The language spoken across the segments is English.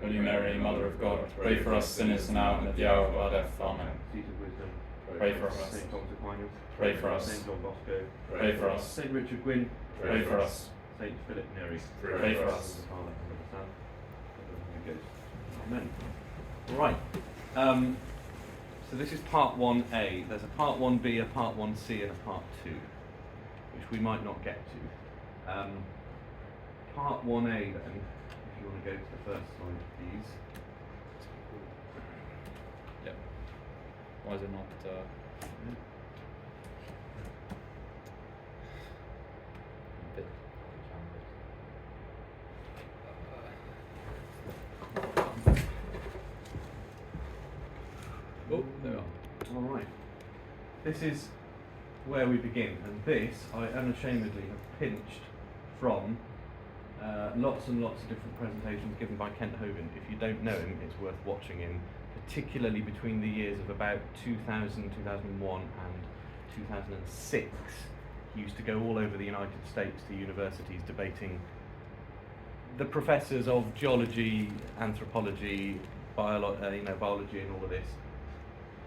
Holy Mary, Mother of God, pray for us sinners now and at the hour of our death. Amen. Seat of wisdom, Pray for us. St. Thomas Aquinas, Pray for us. St. John Bosco, Pray for us. St. Richard Gwyn, Pray for us. St. Philip Neri, Pray for us. the Father and of the Son and of the Holy Ghost. Amen. Right. So this is part 1A. There's a part 1B, a part 1C, and a part 2, which we might not get to. Part 1A then, if you want to go to the first slide, please. Yep. Why is it not? Bit. Oh, there we are. All right. This is where we begin, and this I unashamedly have pinched from lots and lots of different presentations given by Kent Hogan. If you don't know him, it's worth watching him, particularly between the years of about 2000, 2001 and 2006. He used to go all over the United States to universities debating the professors of geology, anthropology, biology and all of this,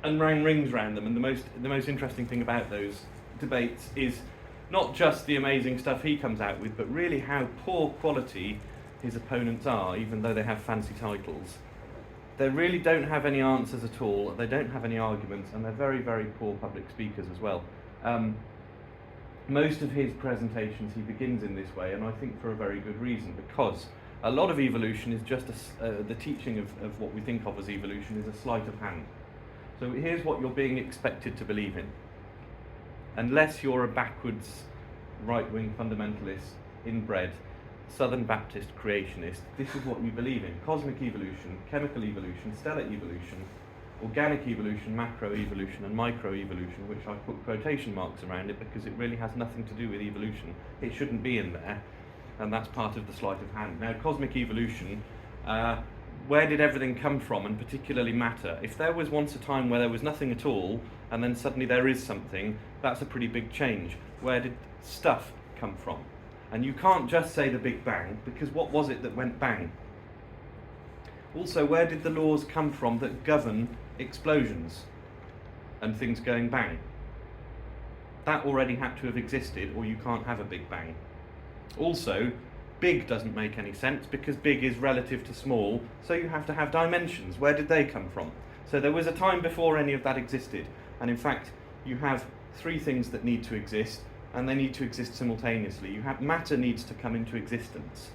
and ran rings around them. And the most interesting thing about those debates is not just the amazing stuff he comes out with, but really how poor quality his opponents are, even though they have fancy titles. They really don't have any answers at all, they don't have any arguments, and they're very, very poor public speakers as well. Most of his presentations he begins in this way, and I think for a very good reason, because a lot of evolution is just the teaching of what we think of as evolution is a sleight of hand. So here's what you're being expected to believe in. Unless you're a backwards, right-wing fundamentalist, inbred, Southern Baptist creationist, this is what you believe in. Cosmic evolution, chemical evolution, stellar evolution, organic evolution, macroevolution, and microevolution, which I put quotation marks around it because it really has nothing to do with evolution. It shouldn't be in there, and that's part of the sleight of hand. Now, cosmic evolution, where did everything come from, and particularly matter? If there was once a time where there was nothing at all, and then suddenly there is something, that's a pretty big change. Where did stuff come from? And you can't just say the Big Bang, because what was it that went bang? Also, where did the laws come from that govern explosions and things going bang? That already had to have existed, or you can't have a Big Bang. Also, big doesn't make any sense because big is relative to small, so you have to have dimensions. Where did they come from? So there was a time before any of that existed, and in fact you have three things that need to exist, and they need to exist simultaneously. You have matter needs to come into existence.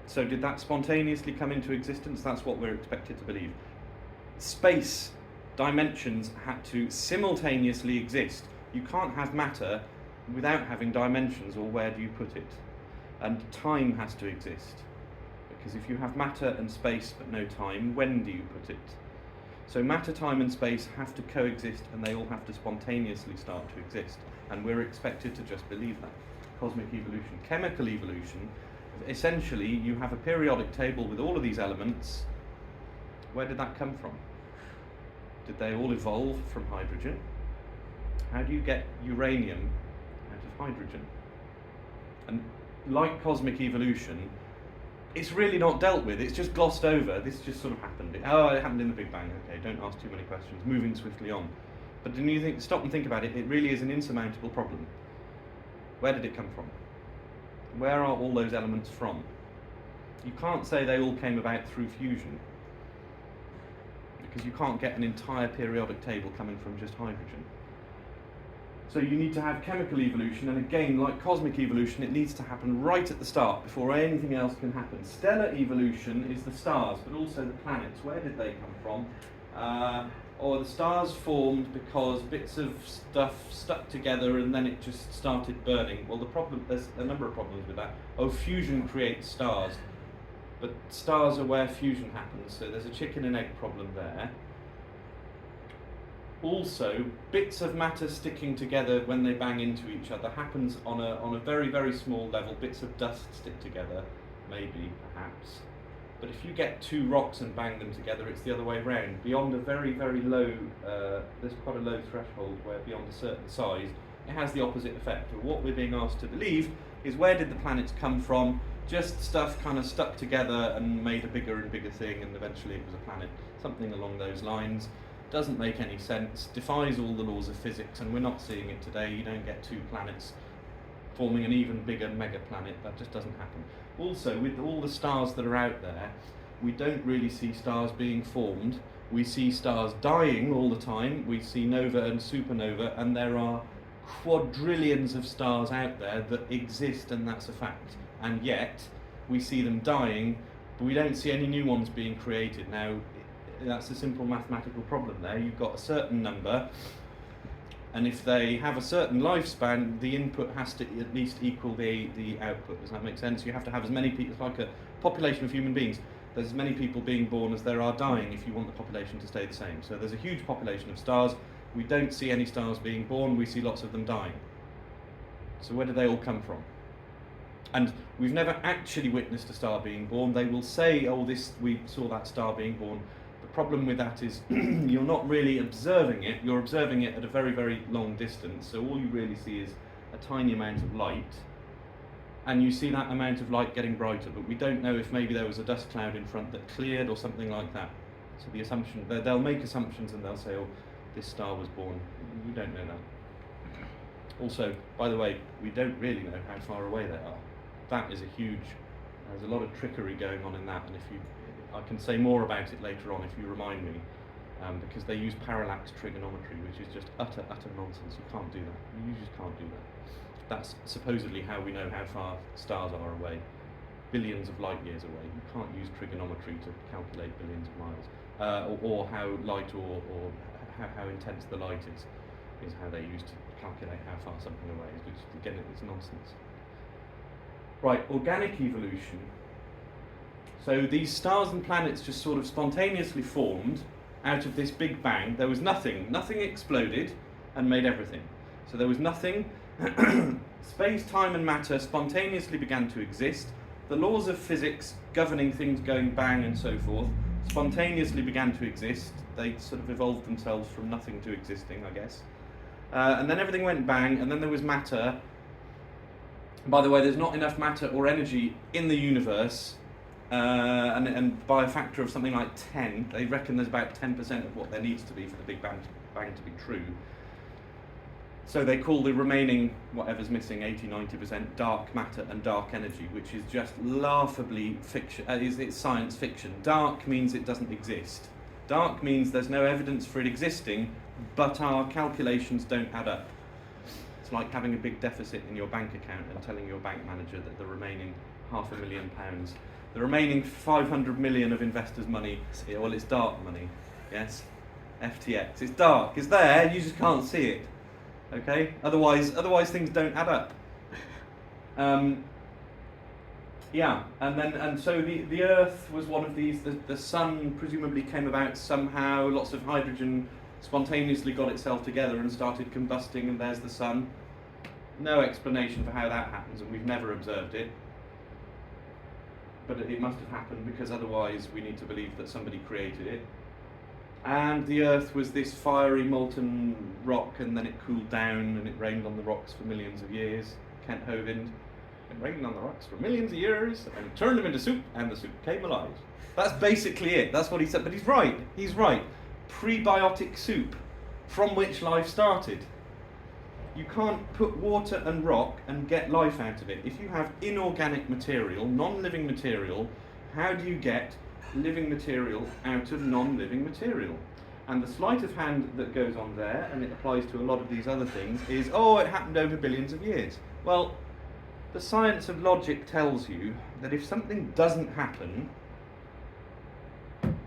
So did that spontaneously come into existence? That's what we're expected to believe. Space, dimensions had to simultaneously exist. You can't have matter without having dimensions, or where do you put it? And time has to exist, because if you have matter and space but no time, when do you put it? So matter, time and space have to coexist, and they all have to spontaneously start to exist, and we're expected to just believe that. Cosmic evolution. Chemical evolution, essentially you have a periodic table with all of these elements. Where did that come from? Did they all evolve from hydrogen? How do you get uranium out of hydrogen? And like cosmic evolution, it's really not dealt with, it's just glossed over. This just sort of happened. Oh, it happened in the Big Bang. Okay, don't ask too many questions, moving swiftly on. But then you stop and think about it, it really is an insurmountable problem. Where did it come from? Where are all those elements from? You can't say they all came about through fusion, because you can't get an entire periodic table coming from just hydrogen. So you need to have chemical evolution, and again, like cosmic evolution, it needs to happen right at the start before anything else can happen. Stellar evolution is the stars, but also the planets. Where did they come from? Or the stars formed because bits of stuff stuck together and then it just started burning. Well, there's a number of problems with that. Oh, fusion creates stars, but stars are where fusion happens, so there's a chicken and egg problem there. Also, bits of matter sticking together when they bang into each other happens on a very, very small level. Bits of dust stick together, maybe, perhaps. But if you get two rocks and bang them together, it's the other way around. Beyond a very, very low, there's quite a low threshold where beyond a certain size, it has the opposite effect. What we're being asked to believe is, where did the planets come from just stuff kind of stuck together and made a bigger and bigger thing, and eventually it was a planet. Something along those lines. Doesn't make any sense, defies all the laws of physics, and we're not seeing it today. You don't get two planets forming an even bigger mega planet. That just doesn't happen. Also, with all the stars that are out there, we don't really see stars being formed. We see stars dying all the time. We see nova and supernova, and there are quadrillions of stars out there that exist, and that's a fact. And yet, we see them dying, but we don't see any new ones being created. Now, that's a simple mathematical problem there. You've got a certain number, and if they have a certain lifespan, the input has to at least equal the output. Does that make sense? You have to have as many people, it's like a population of human beings. There's as many people being born as there are dying if you want the population to stay the same. So there's a huge population of stars. We don't see any stars being born, we see lots of them dying. So where do they all come from? And we've never actually witnessed a star being born. They will say, oh, we saw that star being born. The problem with that is you're not really observing it. You're observing it at a very, very long distance. So all you really see is a tiny amount of light. And you see that amount of light getting brighter. But we don't know if maybe there was a dust cloud in front that cleared or something like that. So the assumption, they'll make assumptions and they'll say, oh, this star was born. We don't know that. Also, by the way, we don't really know how far away they are. That is a huge, there's a lot of trickery going on in that, and I can say more about it later on if you remind me, because they use parallax trigonometry, which is just utter nonsense. You can't do that. You just can't do that. That's supposedly how we know how far stars are away. Billions of light years away. You can't use trigonometry to calculate billions of miles, or how light or how intense the light is how they use to calculate how far something away is, which again it's nonsense. Right, organic evolution. So these stars and planets just sort of spontaneously formed out of this big bang. There was nothing exploded and made everything. So there was nothing. Space, time and matter spontaneously began to exist. The laws of physics governing things going bang and so forth spontaneously began to exist. They sort of evolved themselves from nothing to existing, I guess. And then everything went bang, and then there was matter. By the way, there's not enough matter or energy in the universe, and by a factor of something like 10, they reckon there's about 10% of what there needs to be for the Big Bang to be true. So they call the remaining, whatever's missing, 80-90% dark matter and dark energy, which is just laughably fiction. It's science fiction. Dark means it doesn't exist. Dark means there's no evidence for it existing, but our calculations don't add up. It's like having a big deficit in your bank account and telling your bank manager that the remaining £500,000, the remaining 500 million of investors' money, well, it's dark money, yes? FTX. It's dark. It's there. You just can't see it. Okay. Otherwise things don't add up. Yeah. And so the Earth was one of these. The sun presumably came about somehow. Lots of hydrogen spontaneously got itself together and started combusting, and there's the sun. No explanation for how that happens, and we've never observed it. But it must have happened, because otherwise we need to believe that somebody created it. And the Earth was this fiery molten rock, and then it cooled down and it rained on the rocks for millions of years. Kent Hovind, it rained on the rocks for millions of years and turned them into soup, and the soup came alive. That's basically it. That's what he said. But he's right. He's right. Prebiotic soup, from which life started. You can't put water and rock and get life out of it. If you have inorganic material, non-living material, how do you get living material out of non-living material? And the sleight of hand that goes on there, and it applies to a lot of these other things, is, oh, it happened over billions of years. Well, the science of logic tells you that if something doesn't happen,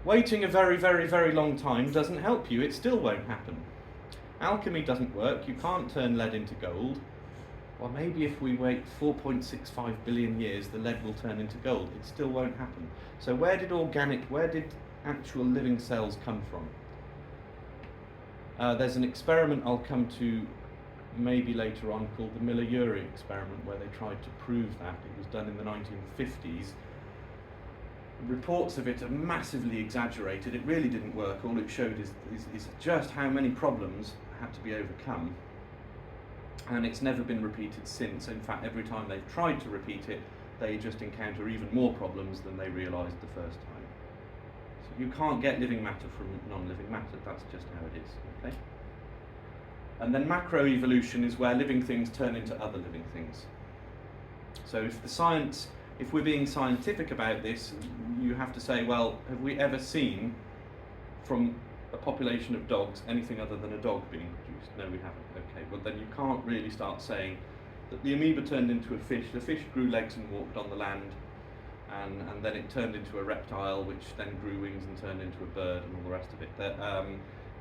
waiting a very, very, very long time doesn't help you. It still won't happen. Alchemy doesn't work. You can't turn lead into gold. Well, maybe if we wait 4.65 billion years, the lead will turn into gold. It still won't happen. So where did actual living cells come from? There's an experiment I'll come to maybe later on called the Miller-Urey experiment, where they tried to prove that. It was done in the 1950s. Reports of it are massively exaggerated. It really didn't work. All it showed is just how many problems had to be overcome. And it's never been repeated since. In fact, every time they've tried to repeat it, they just encounter even more problems than they realised the first time. So you can't get living matter from non-living matter, that's just how it is, okay? And then macroevolution is where living things turn into other living things. So if we're being scientific about this, you have to say, well, have we ever seen from a population of dogs anything other than a dog being produced? No, we haven't. Okay, well then you can't really start saying that the amoeba turned into a fish, the fish grew legs and walked on the land, and then it turned into a reptile, which then grew wings and turned into a bird and all the rest of it.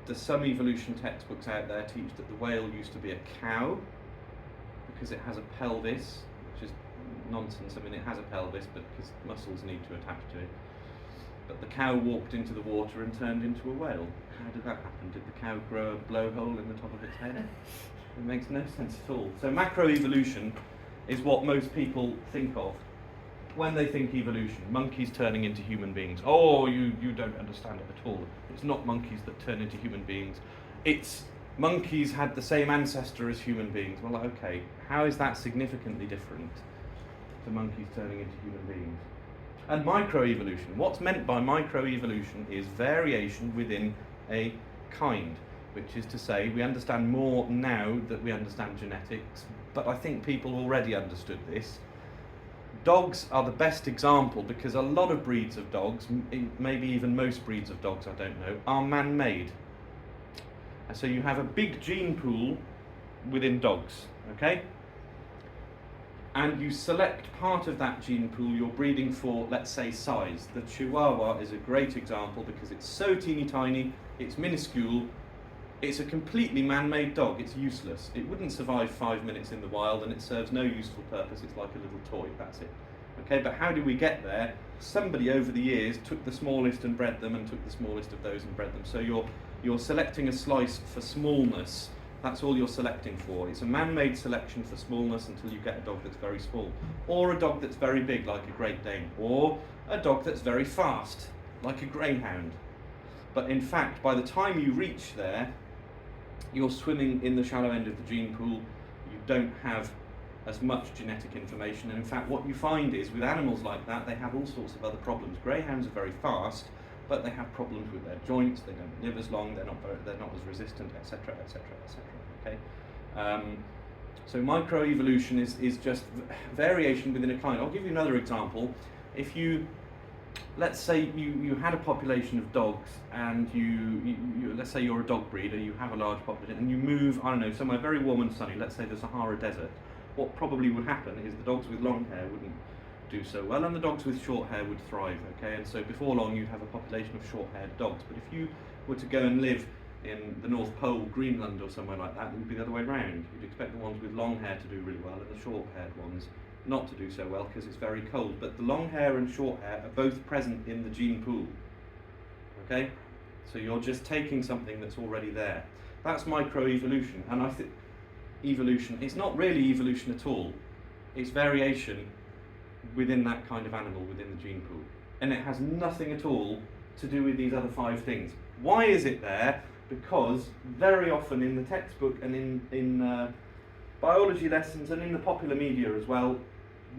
There's some evolution textbooks out there teach that the whale used to be a cow because it has a pelvis, which is nonsense. I mean, it has a pelvis, but because muscles need to attach to it. But the cow walked into the water and turned into a whale. How did that happen? Did the cow grow a blowhole in the top of its head? It makes no sense at all. So macroevolution is what most people think of when they think evolution. Monkeys turning into human beings. Oh, you don't understand it at all. It's not monkeys that turn into human beings. It's monkeys had the same ancestor as human beings. Well, okay, how is that significantly different to monkeys turning into human beings? And microevolution. What's meant by microevolution is variation within a kind, which is to say we understand more now that we understand genetics, but I think people already understood this. Dogs are the best example because a lot of breeds of dogs, maybe even most breeds of dogs, I don't know, are man-made. And so you have a big gene pool within dogs, okay? And you select part of that gene pool you're breeding for, let's say, size. The Chihuahua is a great example because it's so teeny tiny, it's minuscule, it's a completely man-made dog, it's useless. It wouldn't survive 5 minutes in the wild and it serves no useful purpose, it's like a little toy, that's it. Okay, but how do we get there? Somebody over the years took the smallest and bred them and took the smallest of those and bred them. So you're selecting a slice for smallness. That's all you're selecting for. It's a man-made selection for smallness until you get a dog that's very small. Or a dog that's very big, like a Great Dane. Or a dog that's very fast, like a greyhound. But in fact, by the time you reach there, you're swimming in the shallow end of the gene pool. You don't have as much genetic information. And in fact, what you find is, with animals like that, they have all sorts of other problems. Greyhounds are very fast, but they have problems with their joints, they don't live as long, they're not as resistant, etc., etc., etc. Okay, so microevolution is just variation within a kind. I'll give you another example. If you, let's say you had a population of dogs, and you let's say you're a dog breeder, you have a large population, and you move, I don't know, somewhere very warm and sunny, let's say the Sahara Desert. What probably would happen is the dogs with long hair wouldn't do so well, and the dogs with short hair would thrive, okay? And so before long you'd have a population of short-haired dogs. But if you were to go and live in the North Pole, Greenland or somewhere like that, it would be the other way around. You'd expect the ones with long hair to do really well and the short-haired ones not to do so well because it's very cold. But the long hair and short hair are both present in the gene pool, okay? So you're just taking something that's already there. That's microevolution, and I think evolution, it's not really evolution at all. It's variation within that kind of animal, within the gene pool. And it has nothing at all to do with these other 5 things. Why is it there? Because very often in the textbook and in biology lessons and in the popular media as well,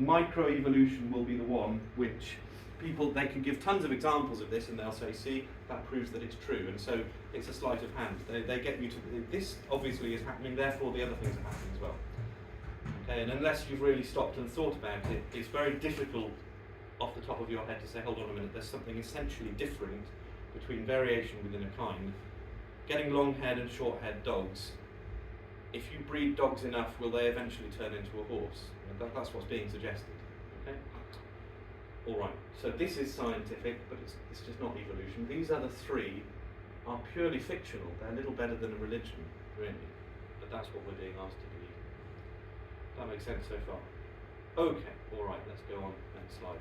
microevolution will be the one which people, they can give tons of examples of this and they'll say, see, that proves that it's true. And so it's a sleight of hand. They get you to, this obviously is happening, therefore the other things are happening as well. Okay, and unless you've really stopped and thought about it, it's very difficult off the top of your head to say, hold on a minute, there's something essentially different between variation within a kind. Getting long-haired and short-haired dogs, if you breed dogs enough, will they eventually turn into a horse? That's what's being suggested. Okay? Alright, so this is scientific, but it's just not evolution. These other 3 are purely fictional. They're a little better than a religion, really. But that's what we're being asked to believe. That makes sense so far? Okay, alright, let's go on, next slide.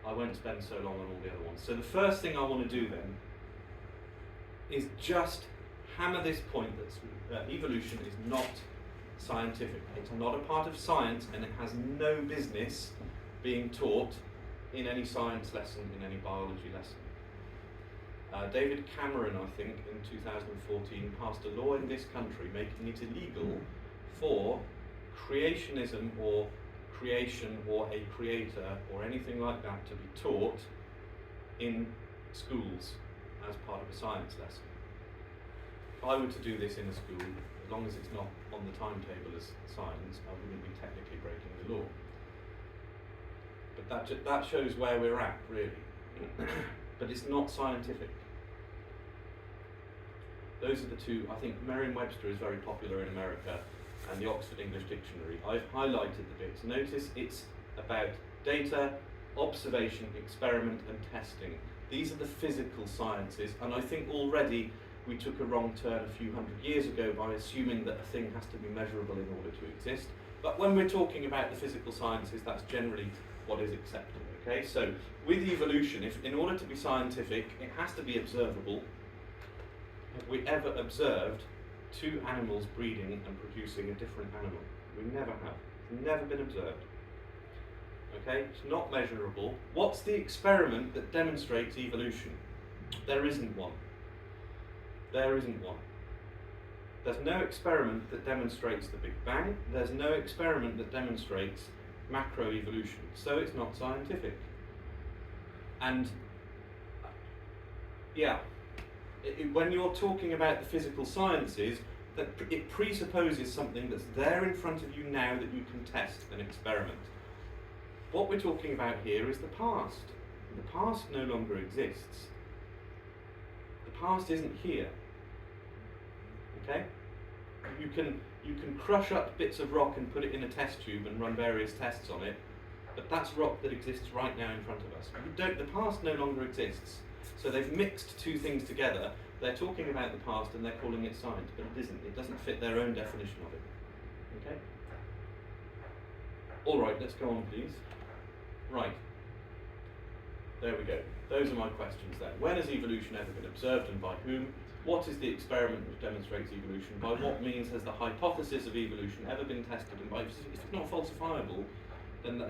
I won't spend so long on all the other ones. So the first thing I want to do then is just hammer this point that evolution is not scientific. It's not a part of science and it has no business being taught in any science lesson, in any biology lesson. David Cameron, I think, in 2014 passed a law in this country making it illegal for creationism or creation or a creator or anything like that to be taught in schools as part of a science lesson. If I were to do this in a school, as long as it's not on the timetable as science, I wouldn't be technically breaking the law. But that shows where we're at, really. But it's not scientific. Those are the two. I think Merriam-Webster is very popular in America, and the Oxford English Dictionary. I've highlighted the bits. Notice it's about data, observation, experiment and testing. These are the physical sciences, and I think already we took a wrong turn a few hundred years ago by assuming that a thing has to be measurable in order to exist. But when we're talking about the physical sciences, that's generally what is accepted. Okay, so with evolution, if in order to be scientific, it has to be observable. Have we ever observed two animals breeding and producing a different animal? We never have. It's never been observed. Okay, it's not measurable. What's the experiment that demonstrates evolution? There isn't one. There isn't one. There's no experiment that demonstrates the Big Bang. There's no experiment that demonstrates macroevolution. So it's not scientific. And yeah, when you're talking about the physical sciences, that it presupposes something that's there in front of you now that you can test and experiment. What we're talking about here is the past. The past no longer exists. The past isn't here. Okay? You can crush up bits of rock and put it in a test tube and run various tests on it, but that's rock that exists right now in front of us. The past no longer exists. So they've mixed two things together. They're talking about the past and they're calling it science, but it isn't. It doesn't fit their own definition of it. Okay? All right, let's go on, please. Right. There we go. Those are my questions then. When has evolution ever been observed and by whom? What is the experiment which demonstrates evolution? By what means has the hypothesis of evolution ever been tested? And by, if it's not falsifiable, then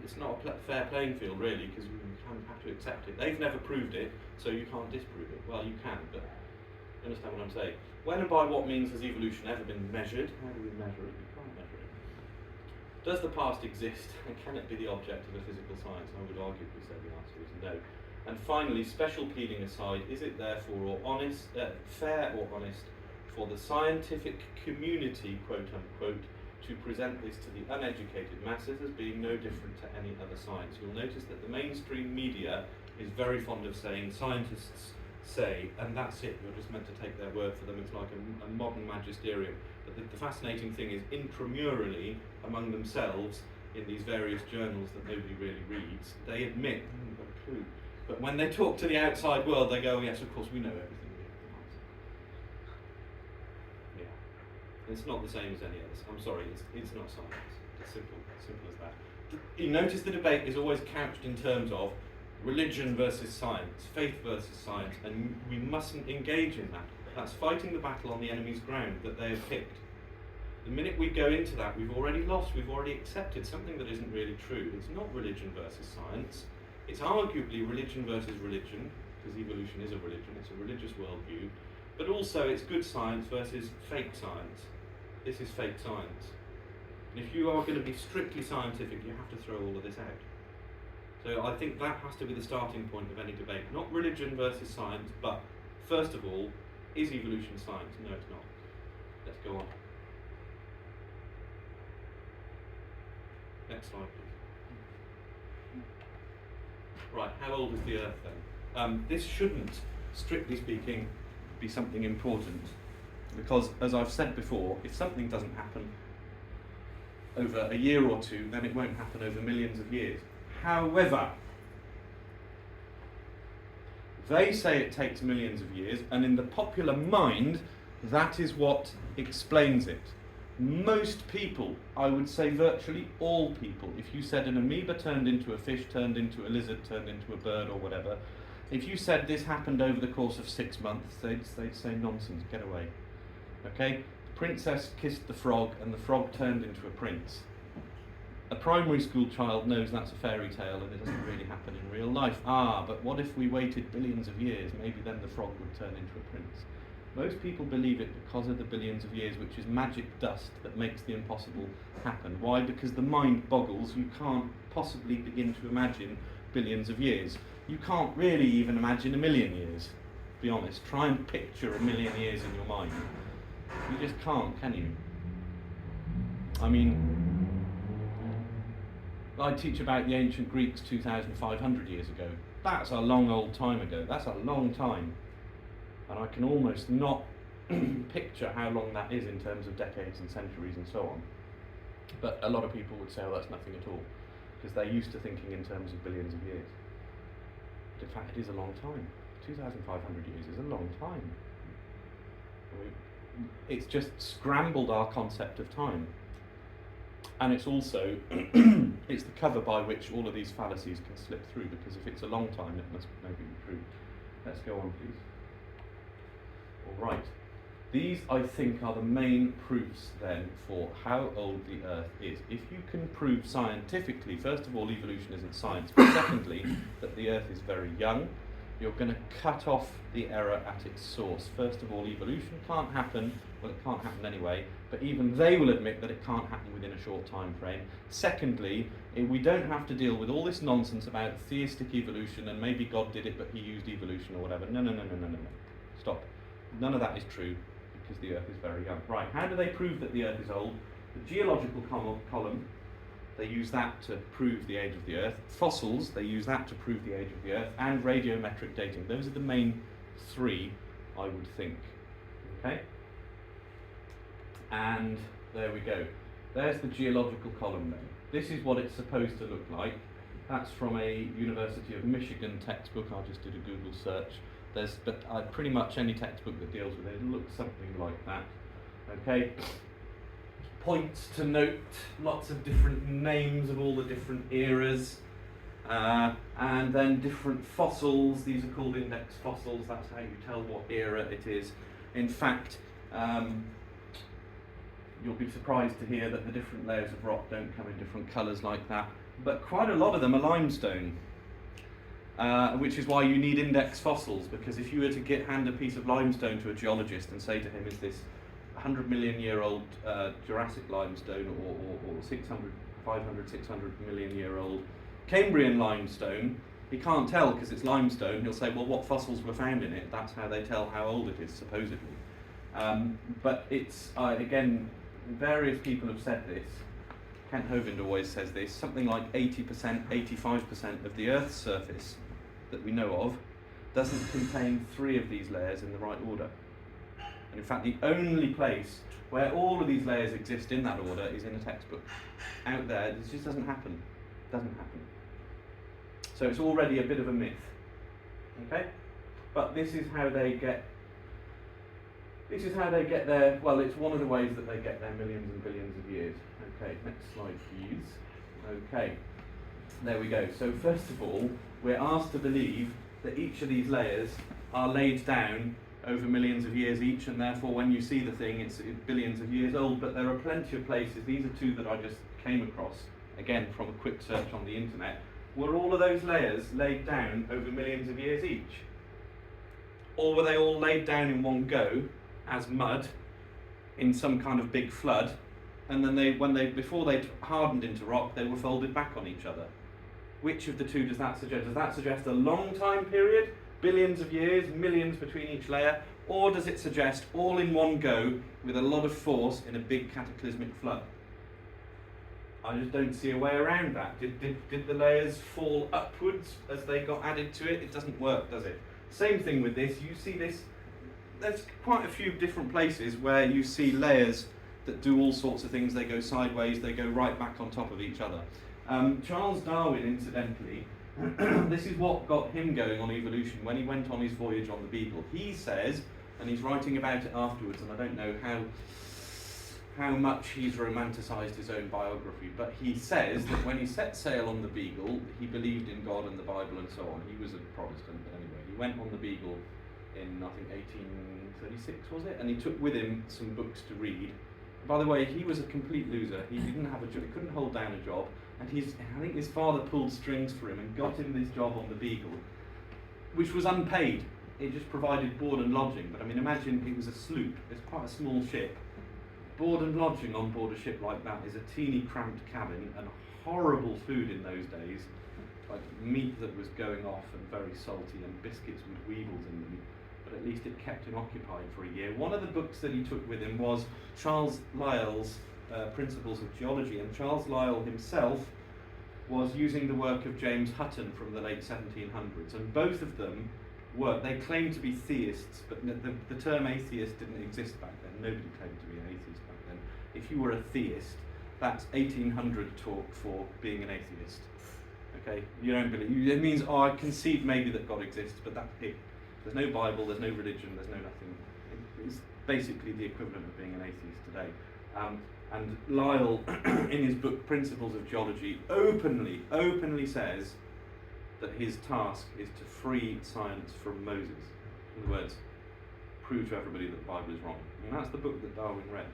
it's not a fair playing field really, because you have to accept it. They've never proved it, so you can't disprove it. Well, you can, but you understand what I'm saying. When and by what means has evolution ever been measured? How do we measure it? We can't measure it. Does the past exist, and can it be the object of a physical science? I would arguably say the answer is no. And finally, special pleading aside, is it therefore fair or honest for the scientific community, quote unquote, to present this to the uneducated masses as being no different to any other science? You'll notice that the mainstream media is very fond of saying scientists say, and that's it. You're just meant to take their word for them. It's like a modern magisterium. But the fascinating thing is, intramurally, among themselves, in these various journals that nobody really reads, they admit, haven't got a clue. But when they talk to the outside world, they go, oh, yes, of course, we know everything. Yeah. It's not the same as any others. I'm sorry, it's not science. It's simple as that. You notice the debate is always couched in terms of religion versus science, faith versus science, and we mustn't engage in that. That's fighting the battle on the enemy's ground that they have picked. The minute we go into that, we've already lost, we've already accepted something that isn't really true. It's not religion versus science. It's arguably religion versus religion, because evolution is a religion, it's a religious worldview, but also it's good science versus fake science. This is fake science. And if you are going to be strictly scientific, you have to throw all of this out. So I think that has to be the starting point of any debate. Not religion versus science, but first of all, is evolution science? No, it's not. Let's go on. Next slide, please. Right, how old is the Earth then? This shouldn't, strictly speaking, be something important, because as I've said before, if something doesn't happen over a year or two, then it won't happen over millions of years. However, they say it takes millions of years, and in the popular mind, that is what explains it. Most people, I would say virtually all people, if you said an amoeba turned into a fish, turned into a lizard, turned into a bird or whatever, if you said this happened over the course of 6 months, they'd say nonsense, get away. Okay? The princess kissed the frog and the frog turned into a prince. A primary school child knows that's a fairy tale and it doesn't really happen in real life. But what if we waited billions of years? Maybe then the frog would turn into a prince. Most people believe it because of the billions of years, which is magic dust that makes the impossible happen. Why? Because the mind boggles. You can't possibly begin to imagine billions of years. You can't really even imagine a million years, to be honest. Try and picture a million years in your mind. You just can't, can you? I mean, I teach about the ancient Greeks 2,500 years ago. That's a long old time ago. That's a long time. And I can almost not picture how long that is in terms of decades and centuries and so on. But a lot of people would say, oh, that's nothing at all, because they're used to thinking in terms of billions of years. But in fact, it is a long time. 2,500 years is a long time. It's just scrambled our concept of time. And it's also, it's the cover by which all of these fallacies can slip through, because if it's a long time, it must maybe be true. Let's go on, please. All right. These, I think, are the main proofs then for how old the Earth is. If you can prove scientifically, first of all, evolution isn't science, but secondly, that the Earth is very young, you're going to cut off the error at its source. First of all, evolution can't happen. Well, it can't happen anyway, but even they will admit that it can't happen within a short time frame. Secondly, we don't have to deal with all this nonsense about theistic evolution and maybe God did it, but he used evolution or whatever. No. Stop. None of that is true, because the Earth is very young. Right, how do they prove that the Earth is old? The geological column, they use that to prove the age of the Earth. Fossils, they use that to prove the age of the Earth. And radiometric dating. Those are the main three, I would think. Okay? And there we go. There's the geological column then. This is what it's supposed to look like. That's from a University of Michigan textbook. I just did a Google search. But pretty much any textbook that deals with it looks something like that. Okay. Points to note, lots of different names of all the different eras, and then different fossils. These are called index fossils. That's how you tell what era it is. In fact, you'll be surprised to hear that the different layers of rock don't come in different colours like that, but quite a lot of them are limestone. Which is why you need index fossils, because if you were to hand a piece of limestone to a geologist and say to him, is this 100 million year old Jurassic limestone or 500, 600 million year old Cambrian limestone, he can't tell because it's limestone. He'll say, well, what fossils were found in it? That's how they tell how old it is, supposedly. But it's, again, various people have said this. Kent Hovind always says this, something like 80%, 85% of the Earth's surface that we know of doesn't contain three of these layers in the right order. And in fact, the only place where all of these layers exist in that order is in a textbook. Out there, this just doesn't happen. It doesn't happen. So it's already a bit of a myth. Okay? But this is how they get their, well, it's one of the ways that they get their millions and billions of years. Okay, next slide please. Okay, there we go. So first of all, we're asked to believe that each of these layers are laid down over millions of years each, and therefore when you see the thing, it's billions of years old. But there are plenty of places, these are two that I just came across, again from a quick search on the internet. Were all of those layers laid down over millions of years each? Or were they all laid down in one go as mud in some kind of big flood, and then before they hardened into rock, they were folded back on each other? Which of the two does that suggest? Does that suggest a long time period, billions of years, millions between each layer, or does it suggest all in one go with a lot of force in a big cataclysmic flood? I just don't see a way around that. Did the layers fall upwards as they got added to it? It doesn't work, does it? Same thing with this. You see this, there's quite a few different places where you see layers that do all sorts of things. They go sideways, they go right back on top of each other. Charles Darwin, incidentally, this is what got him going on evolution when he went on his voyage on the Beagle. He says, and he's writing about it afterwards, and I don't know how much he's romanticised his own biography, but he says that when he set sail on the Beagle, he believed in God and the Bible and so on. He was a Protestant, but anyway, he went on the Beagle in, I think, 1836, was it? And he took with him some books to read. By the way, he was a complete loser. He didn't have a job, he couldn't hold down a job, and I think his father pulled strings for him and got him this job on the Beagle, which was unpaid. it just provided board and lodging. But I mean, imagine it was a sloop. It's quite a small ship. Board and lodging on board a ship like that is a teeny cramped cabin and horrible food in those days, like meat that was going off and very salty and biscuits with weevils in them. But at least it kept him occupied for a year. One of the books that he took with him was Charles Lyell's Principles of Geology, and Charles Lyell himself was using the work of James Hutton from the late 1700s, and both of them they claimed to be theists, but the term atheist didn't exist back then. Nobody claimed to be an atheist back then. If you were a theist, that's 1800 talk for being an atheist. Okay, you don't believe. It means, oh, I concede maybe that God exists, but that's it. There's no Bible, there's no religion, there's no nothing. It's basically the equivalent of being an atheist today. And Lyell, in his book Principles of Geology, openly says that his task is to free science from Moses. In other words, prove to everybody that the Bible is wrong. And that's the book that Darwin read.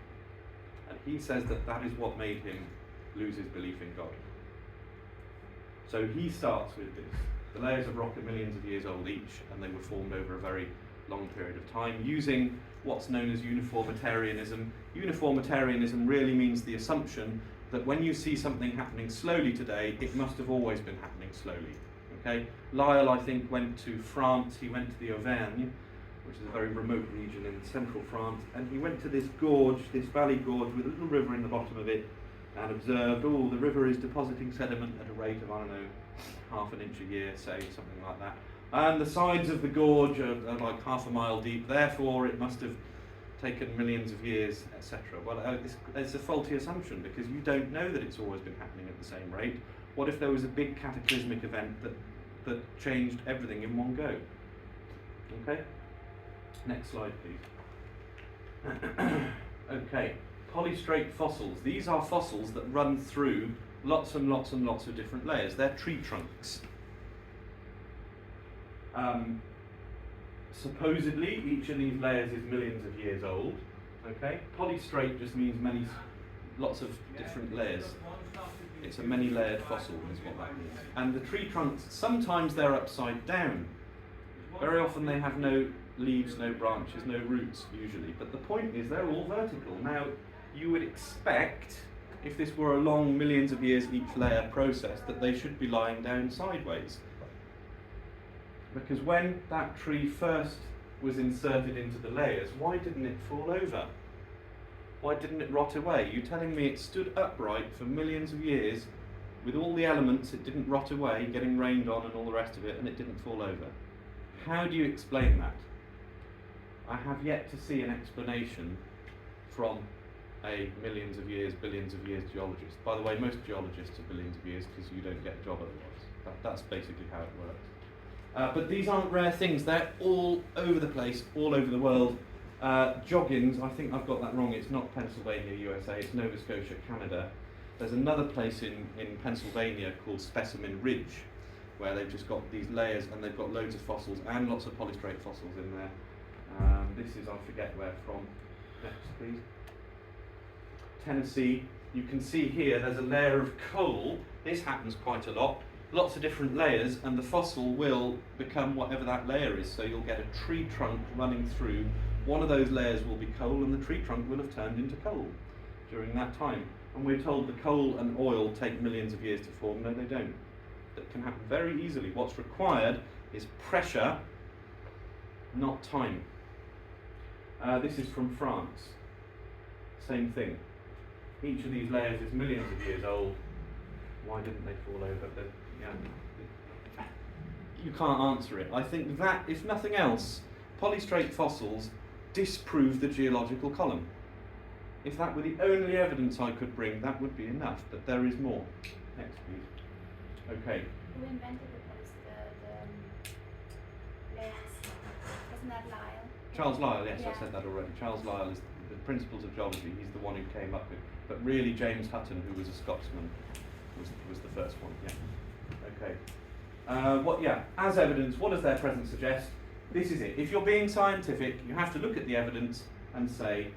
And he says that that is what made him lose his belief in God. So he starts with this. The layers of rock are millions of years old each, and they were formed over a very long period of time, using what's known as uniformitarianism. Uniformitarianism really means the assumption that when you see something happening slowly today, it must have always been happening slowly. Okay? Lyell, I think, went to France. He went to the Auvergne, which is a very remote region in central France, and he went to this gorge, this valley gorge with a little river in the bottom of it, and observed, oh, the river is depositing sediment at a rate of, I don't know, half an inch a year, say, something like that. And the sides of the gorge are like half a mile deep, therefore it must have taken millions of years, etc. Well, it's a faulty assumption, because you don't know that it's always been happening at the same rate. What if there was a big cataclysmic event that changed everything in one go? Okay? Next slide, please. Okay, polystrate fossils. These are fossils that run through lots and lots and lots of different layers. They're tree trunks. Supposedly, each of these layers is millions of years old. Okay, polystrate just means lots of different layers. It's a many-layered fossil, is what that means. And the tree trunks, sometimes they're upside down. Very often they have no leaves, no branches, no roots, usually. But the point is they're all vertical. Now, you would expect, if this were a long, millions of years each layer process, that they should be lying down sideways. Because when that tree first was inserted into the layers, why didn't it fall over? Why didn't it rot away? You're telling me it stood upright for millions of years with all the elements, it didn't rot away, getting rained on and all the rest of it, and it didn't fall over. How do you explain that? I have yet to see an explanation from a millions of years, billions of years geologist. By the way, most geologists are billions of years because you don't get a job otherwise. That's basically how it works. But these aren't rare things. They're all over the place, all over the world. Joggins, I think I've got that wrong. It's not Pennsylvania, USA. It's Nova Scotia, Canada. There's another place in Pennsylvania called Specimen Ridge, where they've just got these layers and they've got loads of fossils and lots of polystrate fossils in there. This is, I forget where from. Next, please. Tennessee. You can see here there's a layer of coal. This happens quite a lot. Lots of different layers, and the fossil will become whatever that layer is. So you'll get a tree trunk running through. One of those layers will be coal, and the tree trunk will have turned into coal during that time. And we're told the coal and oil take millions of years to form. No, they don't. That can happen very easily. What's required is pressure, not time. This is from France. Same thing. Each of these layers is millions of years old. Why didn't they fall over? You can't answer it. I think that, if nothing else, polystrate fossils disprove the geological column. If that were the only evidence I could bring, that would be enough, but there is more. Next, please. Okay. Who invented the layers? Isn't that Lyell? Charles Lyell, yes, Yeah. I said that already. Charles Lyell is the Principles of Geology. He's the one who came up with, but really James Hutton, who was a Scotsman, was the first one. Yeah. Okay. As evidence, what does their presence suggest? This is it. If you're being scientific, you have to look at the evidence and say,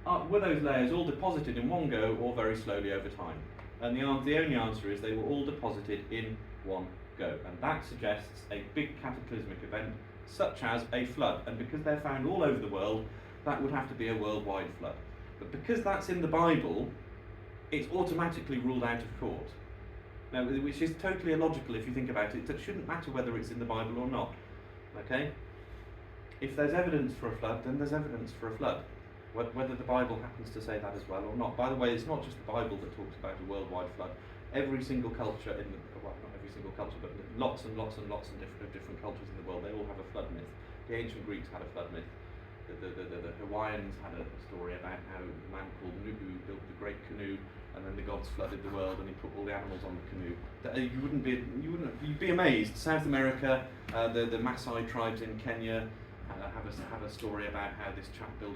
were those layers all deposited in one go or very slowly over time? And the only answer is they were all deposited in one go. And that suggests a big cataclysmic event such as a flood. And because they're found all over the world, that would have to be a worldwide flood. But because that's in the Bible, it's automatically ruled out of court. Now, which is totally illogical if you think about it. It shouldn't matter whether it's in the Bible or not. Okay? If there's evidence for a flood, then there's evidence for a flood. Whether the Bible happens to say that as well or not. By the way, it's not just the Bible that talks about a worldwide flood. Every single culture well, not every single culture, but lots and lots and lots of different cultures in the world, they all have a flood myth. The ancient Greeks had a flood myth. The Hawaiians had a story about how a man called Nubu built the great canoe, and then the gods flooded the world, and he put all the animals on the canoe. You'd be amazed. South America, the Maasai tribes in Kenya have a story about how this chap built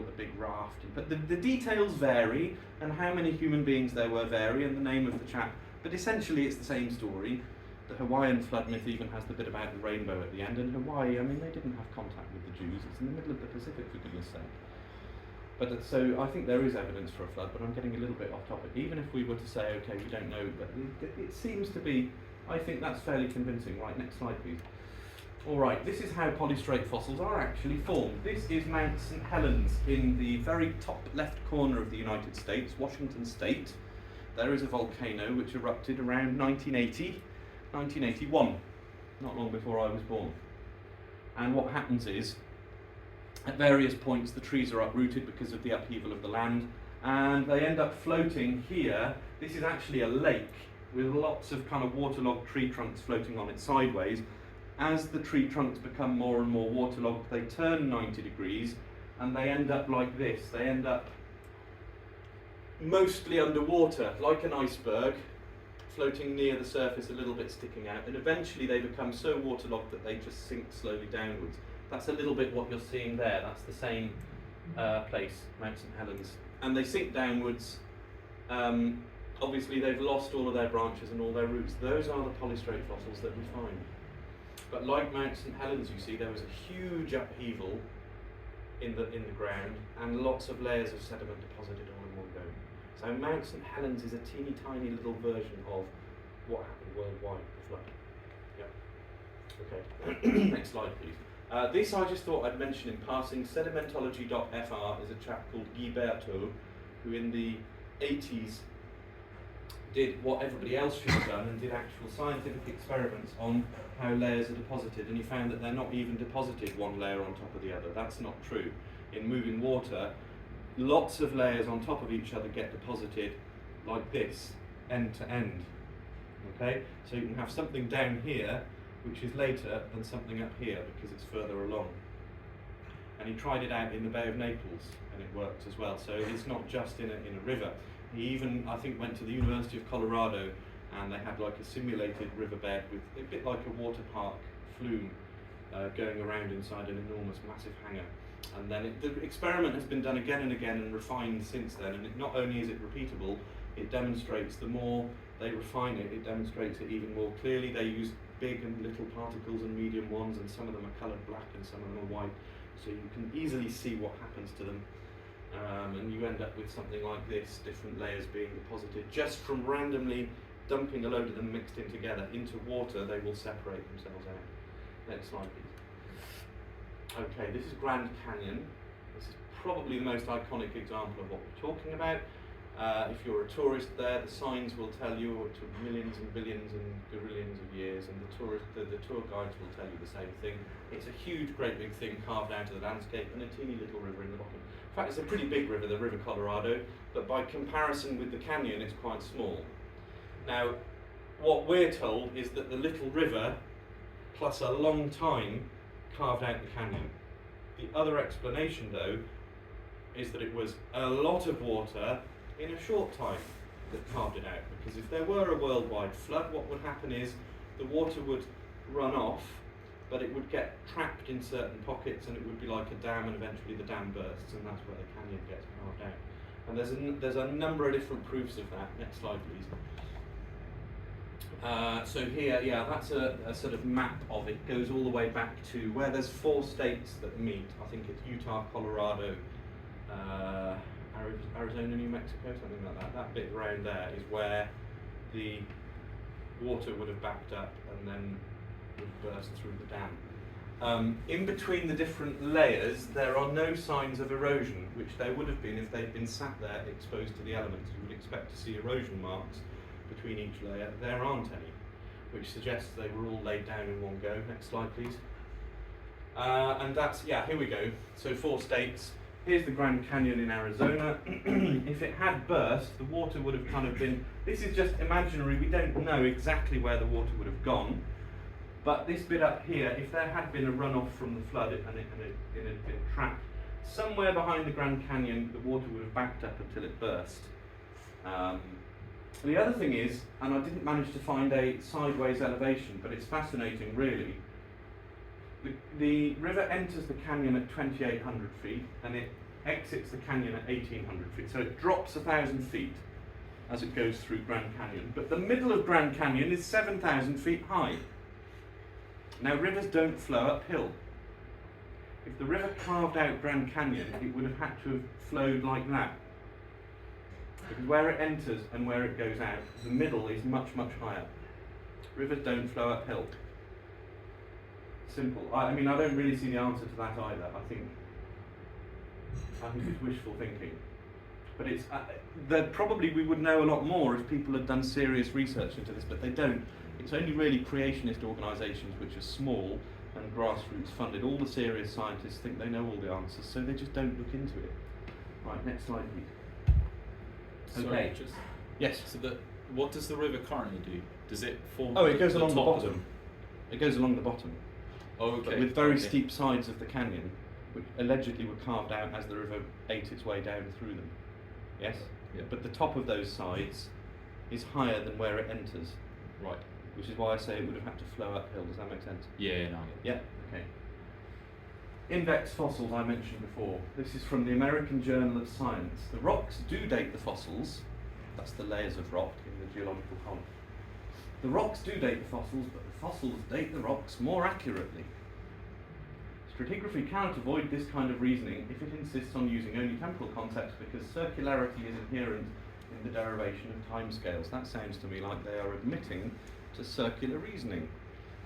a big raft. But the details vary, and how many human beings there were vary, and the name of the chap. But essentially, it's the same story. The Hawaiian flood myth even has the bit about the rainbow at the end. And Hawaii, I mean, they didn't have contact with the Jews. It's in the middle of the Pacific, for goodness sake. But so I think there is evidence for a flood, but I'm getting a little bit off topic. Even if we were to say, okay, we don't know, but it seems to be, I think that's fairly convincing. Right, next slide, please. All right, this is how polystrate fossils are actually formed. This is Mount St. Helens in the very top left corner of the United States, Washington State. There is a volcano which erupted around 1981, not long before I was born. And what happens is, at various points, the trees are uprooted because of the upheaval of the land, and they end up floating here. This is actually a lake with lots of kind of waterlogged tree trunks floating on it sideways. As the tree trunks become more and more waterlogged, they turn 90 degrees, and they end up like this. They end up mostly underwater, like an iceberg, floating near the surface, a little bit sticking out, and eventually they become so waterlogged that they just sink slowly downwards. That's a little bit what you're seeing there. That's the same place, Mount St. Helens. And they sink downwards. Obviously they've lost all of their branches and all their roots. Those are the polystrate fossils that we find. But like Mount St. Helens, you see, there was a huge upheaval in the ground, and lots of layers of sediment deposited all in one go. So Mount St. Helens is a teeny tiny little version of what happened worldwide, the flood. Yeah. Okay. Next slide, please. This I just thought I'd mention in passing. Sedimentology.fr is a chap called Gilberto, who in the 80s did what everybody else should have done and did actual scientific experiments on how layers are deposited, and he found that they're not even deposited one layer on top of the other. That's not true. In moving water, lots of layers on top of each other get deposited like this, end to end. Okay? So you can have something down here which is later than something up here because it's further along. And he tried it out in the Bay of Naples, and it worked as well. So it's not just in a river. He even, I think, went to the University of Colorado, and they had like a simulated riverbed with a bit like a water park flume going around inside an enormous, massive hangar. And then the experiment has been done again and again and refined since then. And not only is it repeatable, it demonstrates, the more they refine it, it demonstrates it even more clearly. They use big and little particles and medium ones, and some of them are coloured black and some of them are white. So you can easily see what happens to them. And you end up with something like this, different layers being deposited just from randomly dumping a load of them mixed in together into water. They will separate themselves out. Next slide, please. Okay, this is Grand Canyon. This is probably the most iconic example of what we're talking about. If you're a tourist there, the signs will tell you it took millions and billions and gorillions of years, and the tour guides will tell you the same thing. It's a huge, great big thing carved out of the landscape, and a teeny little river in the bottom. In fact, it's a pretty big river, the River Colorado, but by comparison with the canyon, it's quite small. Now, what we're told is that the little river, plus a long time, carved out the canyon. The other explanation, though, is that it was a lot of water in a short time that carved it out, because if there were a worldwide flood, what would happen is the water would run off, but it would get trapped in certain pockets, and it would be like a dam, and eventually the dam bursts, and that's where the canyon gets carved out. And there's a number of different proofs of that. Next slide, please. So here, yeah, that's a sort of map of it. Goes all the way back to where there's 4 states that meet. I think it's Utah, Colorado, Arizona, New Mexico, something like that. That bit around there is where the water would have backed up and then would burst through the dam. In between the different layers, there are no signs of erosion, which there would have been if they'd been sat there exposed to the elements. You would expect to see erosion marks between each layer. There aren't any, which suggests they were all laid down in one go. Next slide, please. And that's, yeah, here we go. So 4 states. Here's the Grand Canyon in Arizona. If it had burst, the water would have kind of been, this is just imaginary, we don't know exactly where the water would have gone. But this bit up here, if there had been a runoff from the flood and it had been trapped, somewhere behind the Grand Canyon, the water would have backed up until it burst. The other thing is, and I didn't manage to find a sideways elevation, but it's fascinating really, the river enters the canyon at 2,800 feet and it exits the canyon at 1,800 feet. So it drops 1,000 feet as it goes through Grand Canyon. But the middle of Grand Canyon is 7,000 feet high. Now rivers don't flow uphill. If the river carved out Grand Canyon, it would have had to have flowed like that. Because where it enters and where it goes out, the middle is much, much higher. Rivers don't flow uphill. Simple. I mean, I don't really see the answer to that either. I think it's wishful thinking. But it's probably we would know a lot more if people had done serious research into this, but they don't. It's only really creationist organisations which are small and grassroots funded. All the serious scientists think they know all the answers, so they just don't look into it. Right, next slide, please. Sorry, Okay. just, Yes. so what does the river currently do? Does it form? Oh, it goes along the top of bottom. It goes along the bottom. Oh, okay. But with very okay. steep sides of the canyon, which allegedly were carved out as the river ate its way down through them. Yes? Yeah. But the top of those sides is higher than where it enters, Right. which is why I say it would have had to flow uphill. Does that make sense? Yeah, no. Yeah, okay. Index fossils I mentioned before. This is from the American Journal of Science. The rocks do date the fossils. That's the layers of rock in the geological column. The rocks do date the fossils, but the fossils date the rocks more accurately. Stratigraphy cannot avoid this kind of reasoning if it insists on using only temporal concepts because circularity is inherent in the derivation of timescales. That sounds to me like they are admitting to circular reasoning.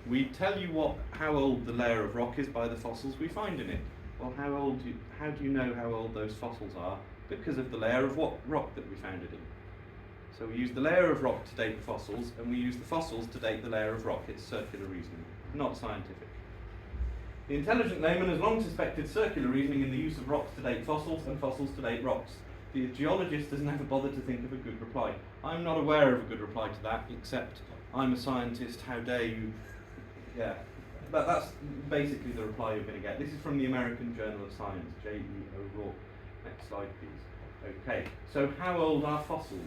We tell you how old the layer of rock is by the fossils we find in it. Well, how do you know how old those fossils are? Because of the layer of rock that we found it in. So we use the layer of rock to date the fossils, and we use the fossils to date the layer of rock. It's circular reasoning, not scientific. The intelligent layman has long suspected circular reasoning in the use of rocks to date fossils and fossils to date rocks. The geologist has never bothered to think of a good reply. I'm not aware of a good reply to that, except I'm a scientist, how dare you. Yeah, but that's basically the reply you're going to get. This is from the American Journal of Science, J.E. O'Rourke. Next slide, please. Okay, so how old are fossils?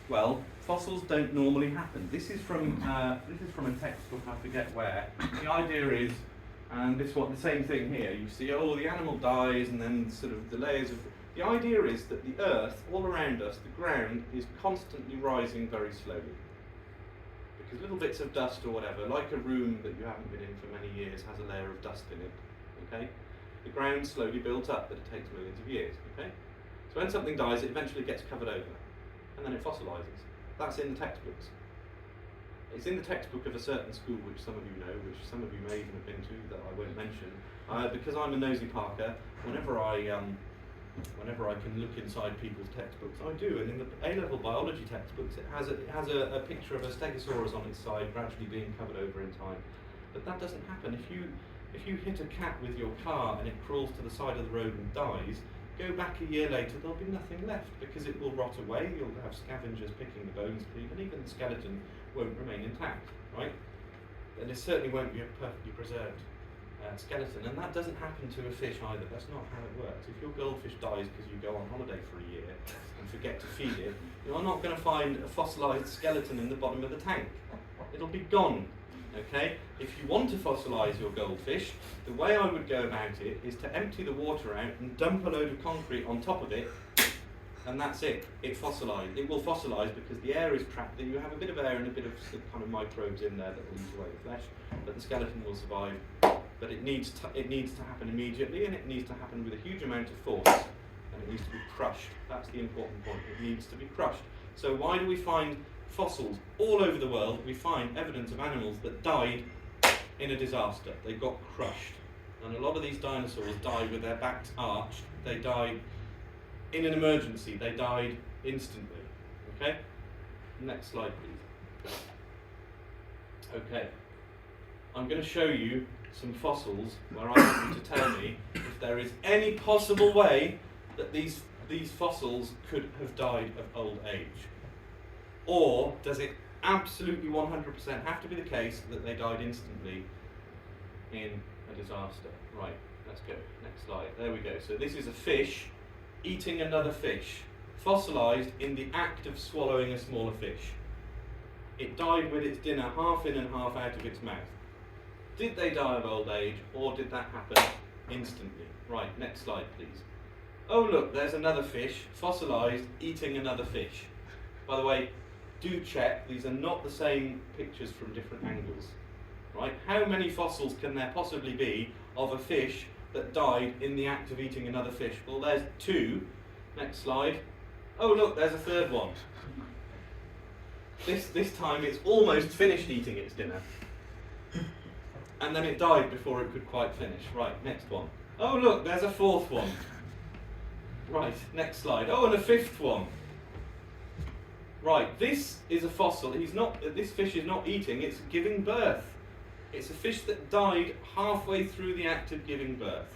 Well, fossils don't normally happen. This is from a textbook, I forget where. The idea is, and this what the same thing here. You see, oh, the animal dies, and then sort of the layers of. The idea is that the Earth, all around us, the ground, is constantly rising very slowly. Because little bits of dust or whatever, like a room that you haven't been in for many years, has a layer of dust in it. Okay, the ground slowly built up, but it takes millions of years. Okay, so when something dies, it eventually gets covered over. And then it fossilises. That's in the textbooks. It's in the textbook of a certain school, which some of you know, which some of you may even have been to, that I won't mention. Because I'm a nosy Parker, whenever I can look inside people's textbooks, I do. And in the A-level biology textbooks, it has a picture of a stegosaurus on its side, gradually being covered over in time. But that doesn't happen. If you hit a cat with your car and it crawls to the side of the road and dies, go back a year later, there'll be nothing left because it will rot away. You'll have scavengers picking the bones clean, and even the skeleton won't remain intact, right? And it certainly won't be a perfectly preserved skeleton, and that doesn't happen to a fish either. That's not how it works. If your goldfish dies because you go on holiday for a year and forget to feed it, you're not going to find a fossilised skeleton in the bottom of the tank. It'll be gone. Okay? If you want to fossilise your goldfish, the way I would go about it is to empty the water out and dump a load of concrete on top of it, and that's it. It will fossilise because the air is trapped. You have a bit of air and a bit of kind of microbes in there that will eat away the flesh, but the skeleton will survive. But it needs to happen immediately, and it needs to happen with a huge amount of force, and it needs to be crushed. That's the important point. It needs to be crushed. So why do we find fossils all over the world? We find evidence of animals that died in a disaster. They got crushed. And a lot of these dinosaurs died with their backs arched. They died in an emergency. They died instantly. Okay? Next slide, please. Okay. I'm going to show you some fossils where I want you to tell me if there is any possible way that these fossils could have died of old age. Or does it absolutely 100% have to be the case that they died instantly in a disaster? Right, let's go. Next slide. There we go. So this is a fish eating another fish, fossilized in the act of swallowing a smaller fish. It died with its dinner half in and half out of its mouth. Did they die of old age, or did that happen instantly? Right, next slide, please. Oh look, there's another fish, fossilized, eating another fish. By the way, do check, these are not the same pictures from different angles. Right? How many fossils can there possibly be of a fish that died in the act of eating another fish? Well, there's 2. Next slide. Oh look, there's a third one. This time it's almost finished eating its dinner. And then it died before it could quite finish. Right, next one. Oh look, there's a 4th one. Right, next slide. Oh, and a 5th one. Right, this is a fossil. This fish is not eating, it's giving birth. It's a fish that died halfway through the act of giving birth.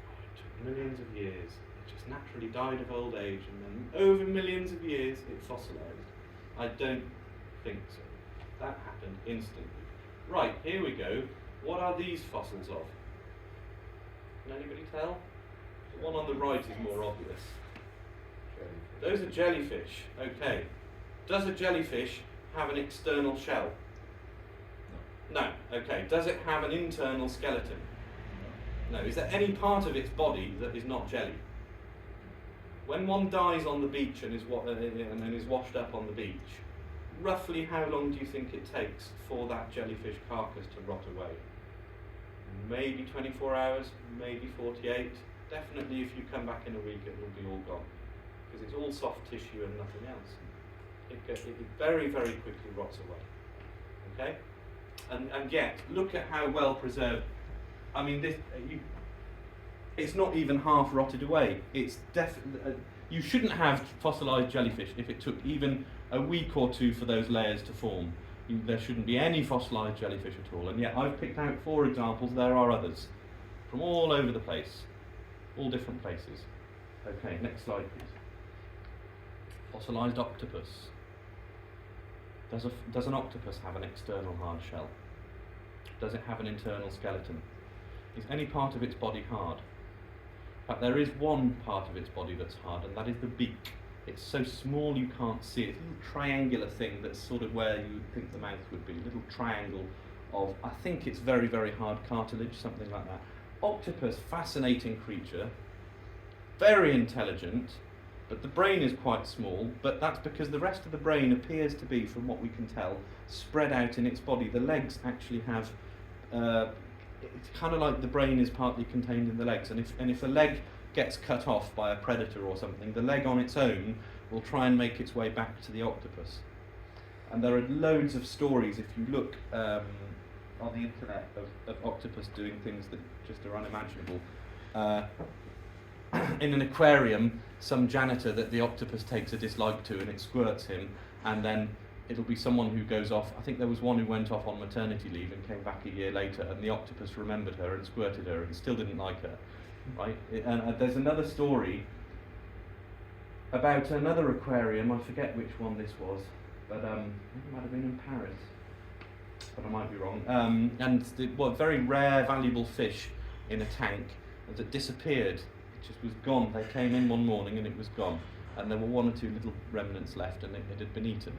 Oh, it took millions of years. It just naturally died of old age, and then over millions of years it fossilized. I don't think so. That happened instantly. Right, here we go. What are these fossils of? Can anybody tell? The one on the right is more obvious. Those are jellyfish. Okay. Does a jellyfish have an external shell? No. Okay. Does it have an internal skeleton? No. Is there any part of its body that is not jelly? When one dies on the beach and is washed up on the beach, roughly how long do you think it takes for that jellyfish carcass to rot away? Maybe 24 hours, maybe 48. Definitely if you come back in a week it will be all gone. Because it's all soft tissue and nothing else. It very, very quickly rots away. Okay? And yet, look at how well preserved. I mean, it's not even half rotted away. It's you shouldn't have fossilized jellyfish if it took even a week or 2 for those layers to form. There shouldn't be any fossilized jellyfish at all. And yet, I've picked out 4 examples. There are others from all over the place, all different places. Okay, next slide, please. Fossilized octopus. Does an octopus have an external hard shell? Does it have an internal skeleton? Is any part of its body hard? In fact, there is one part of its body that's hard, and that is the beak. It's so small you can't see it. It's a little triangular thing that's sort of where you would think the mouth would be. A little triangle of, I think it's very, very hard cartilage, something like that. Octopus, fascinating creature, very intelligent, but the brain is quite small, but that's because the rest of the brain appears to be, from what we can tell, spread out in its body. The legs actually have, it's kind of like the brain is partly contained in the legs, and if a leg gets cut off by a predator or something, the leg on its own will try and make its way back to the octopus. And there are loads of stories, if you look on the internet, of octopus doing things that just are unimaginable. In an aquarium, some janitor that the octopus takes a dislike to, and it squirts him, and then it'll be someone who goes off. I think there was one who went off on maternity leave and came back a year later, and the octopus remembered her and squirted her and still didn't like her. Right? And there's another story about another aquarium. I forget which one this was, but it might have been in Paris, but I might be wrong. And very rare, valuable fish in a tank that disappeared. It just was gone. They came in one morning and it was gone, and there were 1 or 2 little remnants left, and it had been eaten.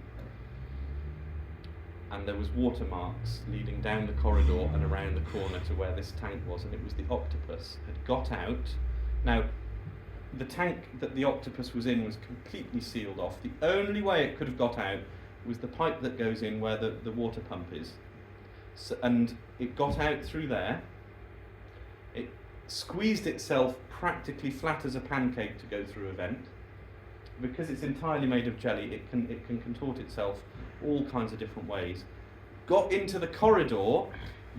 And there was watermarks leading down the corridor and around the corner to where this tank was, and it was the octopus had got out. Now, the tank that the octopus was in was completely sealed off. The only way it could have got out was the pipe that goes in where the water pump is. So, and it got out through there. It squeezed itself practically flat as a pancake to go through a vent. Because it's entirely made of jelly, it can contort itself all kinds of different ways. Got into the corridor,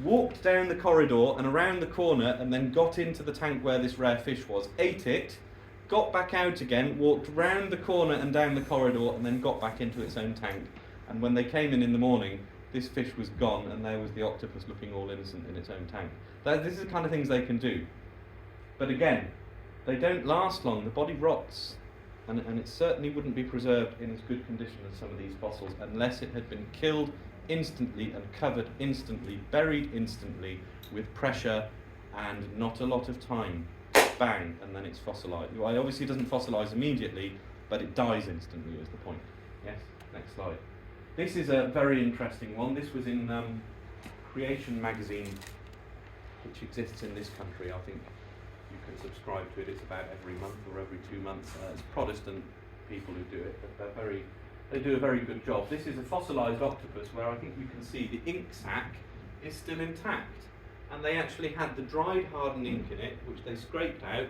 walked down the corridor and around the corner and then got into the tank where this rare fish was, ate it, got back out again, walked round the corner and down the corridor and then got back into its own tank. And when they came in the morning, this fish was gone and there was the octopus looking all innocent in its own tank. This is the kind of things they can do. But again, they don't last long. The body rots. And it certainly wouldn't be preserved in as good condition as some of these fossils unless it had been killed instantly and covered instantly, buried instantly with pressure and not a lot of time. Bang, and then it's fossilised. Well, it obviously doesn't fossilise immediately, but it dies instantly is the point. Yes, next slide. This is a very interesting one. This was in Creation magazine, which exists in this country. I think you can subscribe to it. It's about every month or every 2 months. It's Protestant people who do it, but they do a very good job. This is a fossilised octopus where I think you can see the ink sac is still intact. And they actually had the dried hardened ink in it, which they scraped out.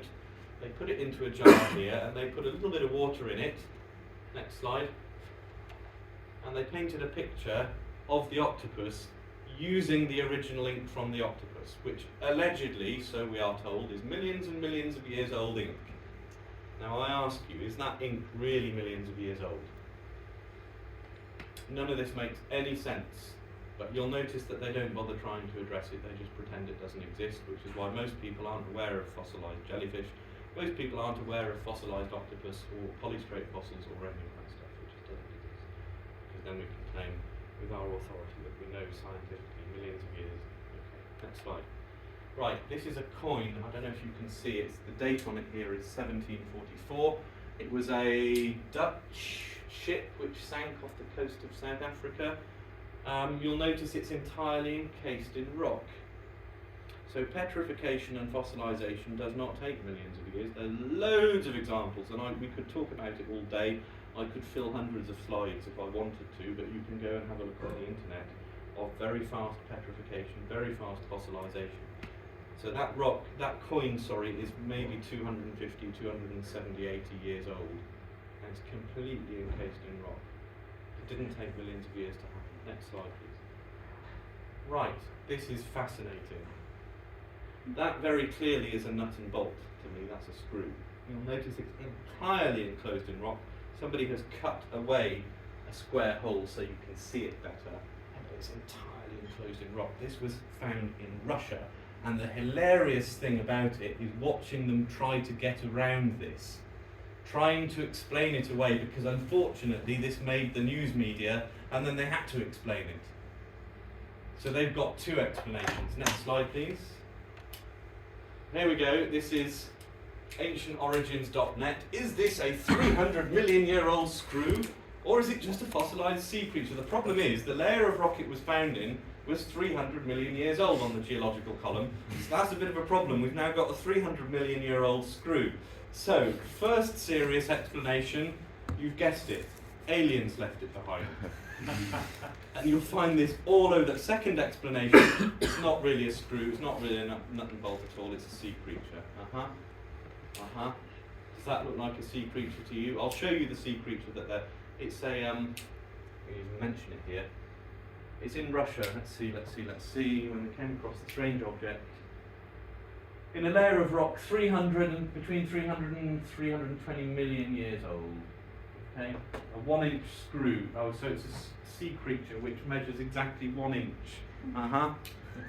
They put it into a jar here, and they put a little bit of water in it. Next slide. And they painted a picture of the octopus using the original ink from the octopus, which allegedly, so we are told, is millions and millions of years old ink. Now I ask you, is that ink really millions of years old? None of this makes any sense, but you'll notice that they don't bother trying to address it, they just pretend it doesn't exist, which is why most people aren't aware of fossilised jellyfish, most people aren't aware of fossilised octopus or polystrate fossils or any of that stuff, which just doesn't exist. Because then we can claim with our authority that we know scientifically millions of years. Okay, next slide. Right, this is a coin. I don't know if you can see it. The date on it here is 1744. It was a Dutch ship which sank off the coast of South Africa. You'll notice it's entirely encased in rock. So petrification and fossilisation does not take millions of years. There are loads of examples, and we could talk about it all day. I could fill hundreds of slides if I wanted to, but you can go and have a look on the internet of very fast petrification, very fast fossilisation. So that coin, is maybe 250, 270, 80 years old, and it's completely encased in rock. It didn't take millions of years to happen. Next slide, please. Right, this is fascinating. That very clearly is a nut and bolt to me, that's a screw. You'll notice it's entirely enclosed in rock. Somebody has cut away a square hole so you can see it better, and it's entirely enclosed in rock. This was found in Russia, and the hilarious thing about it is watching them try to get around this, trying to explain it away, because unfortunately this made the news media, and then they had to explain it. So they've got two explanations. Next slide, please. Here we go. This is ancientorigins.net. Is this a 300 million year old screw, or is it just a fossilised sea creature? The problem is the layer of rock it was found in was 300 million years old on the geological column. So that's a bit of a problem. We've now got a 300 million year old screw. So, first serious explanation, you've guessed it, aliens left it behind. And you'll find this all over. The second explanation, it's not really a screw, it's not really a nut and bolt at all, it's a sea creature. Does that look like a sea creature to you? I'll show you the sea creature it's a, I'll even mention it here. It's in Russia. Let's see. When they came across the strange object, in a layer of rock between 300 and 320 million years old. Okay, a 1-inch screw. Oh, so it's a sea creature which measures exactly 1 inch.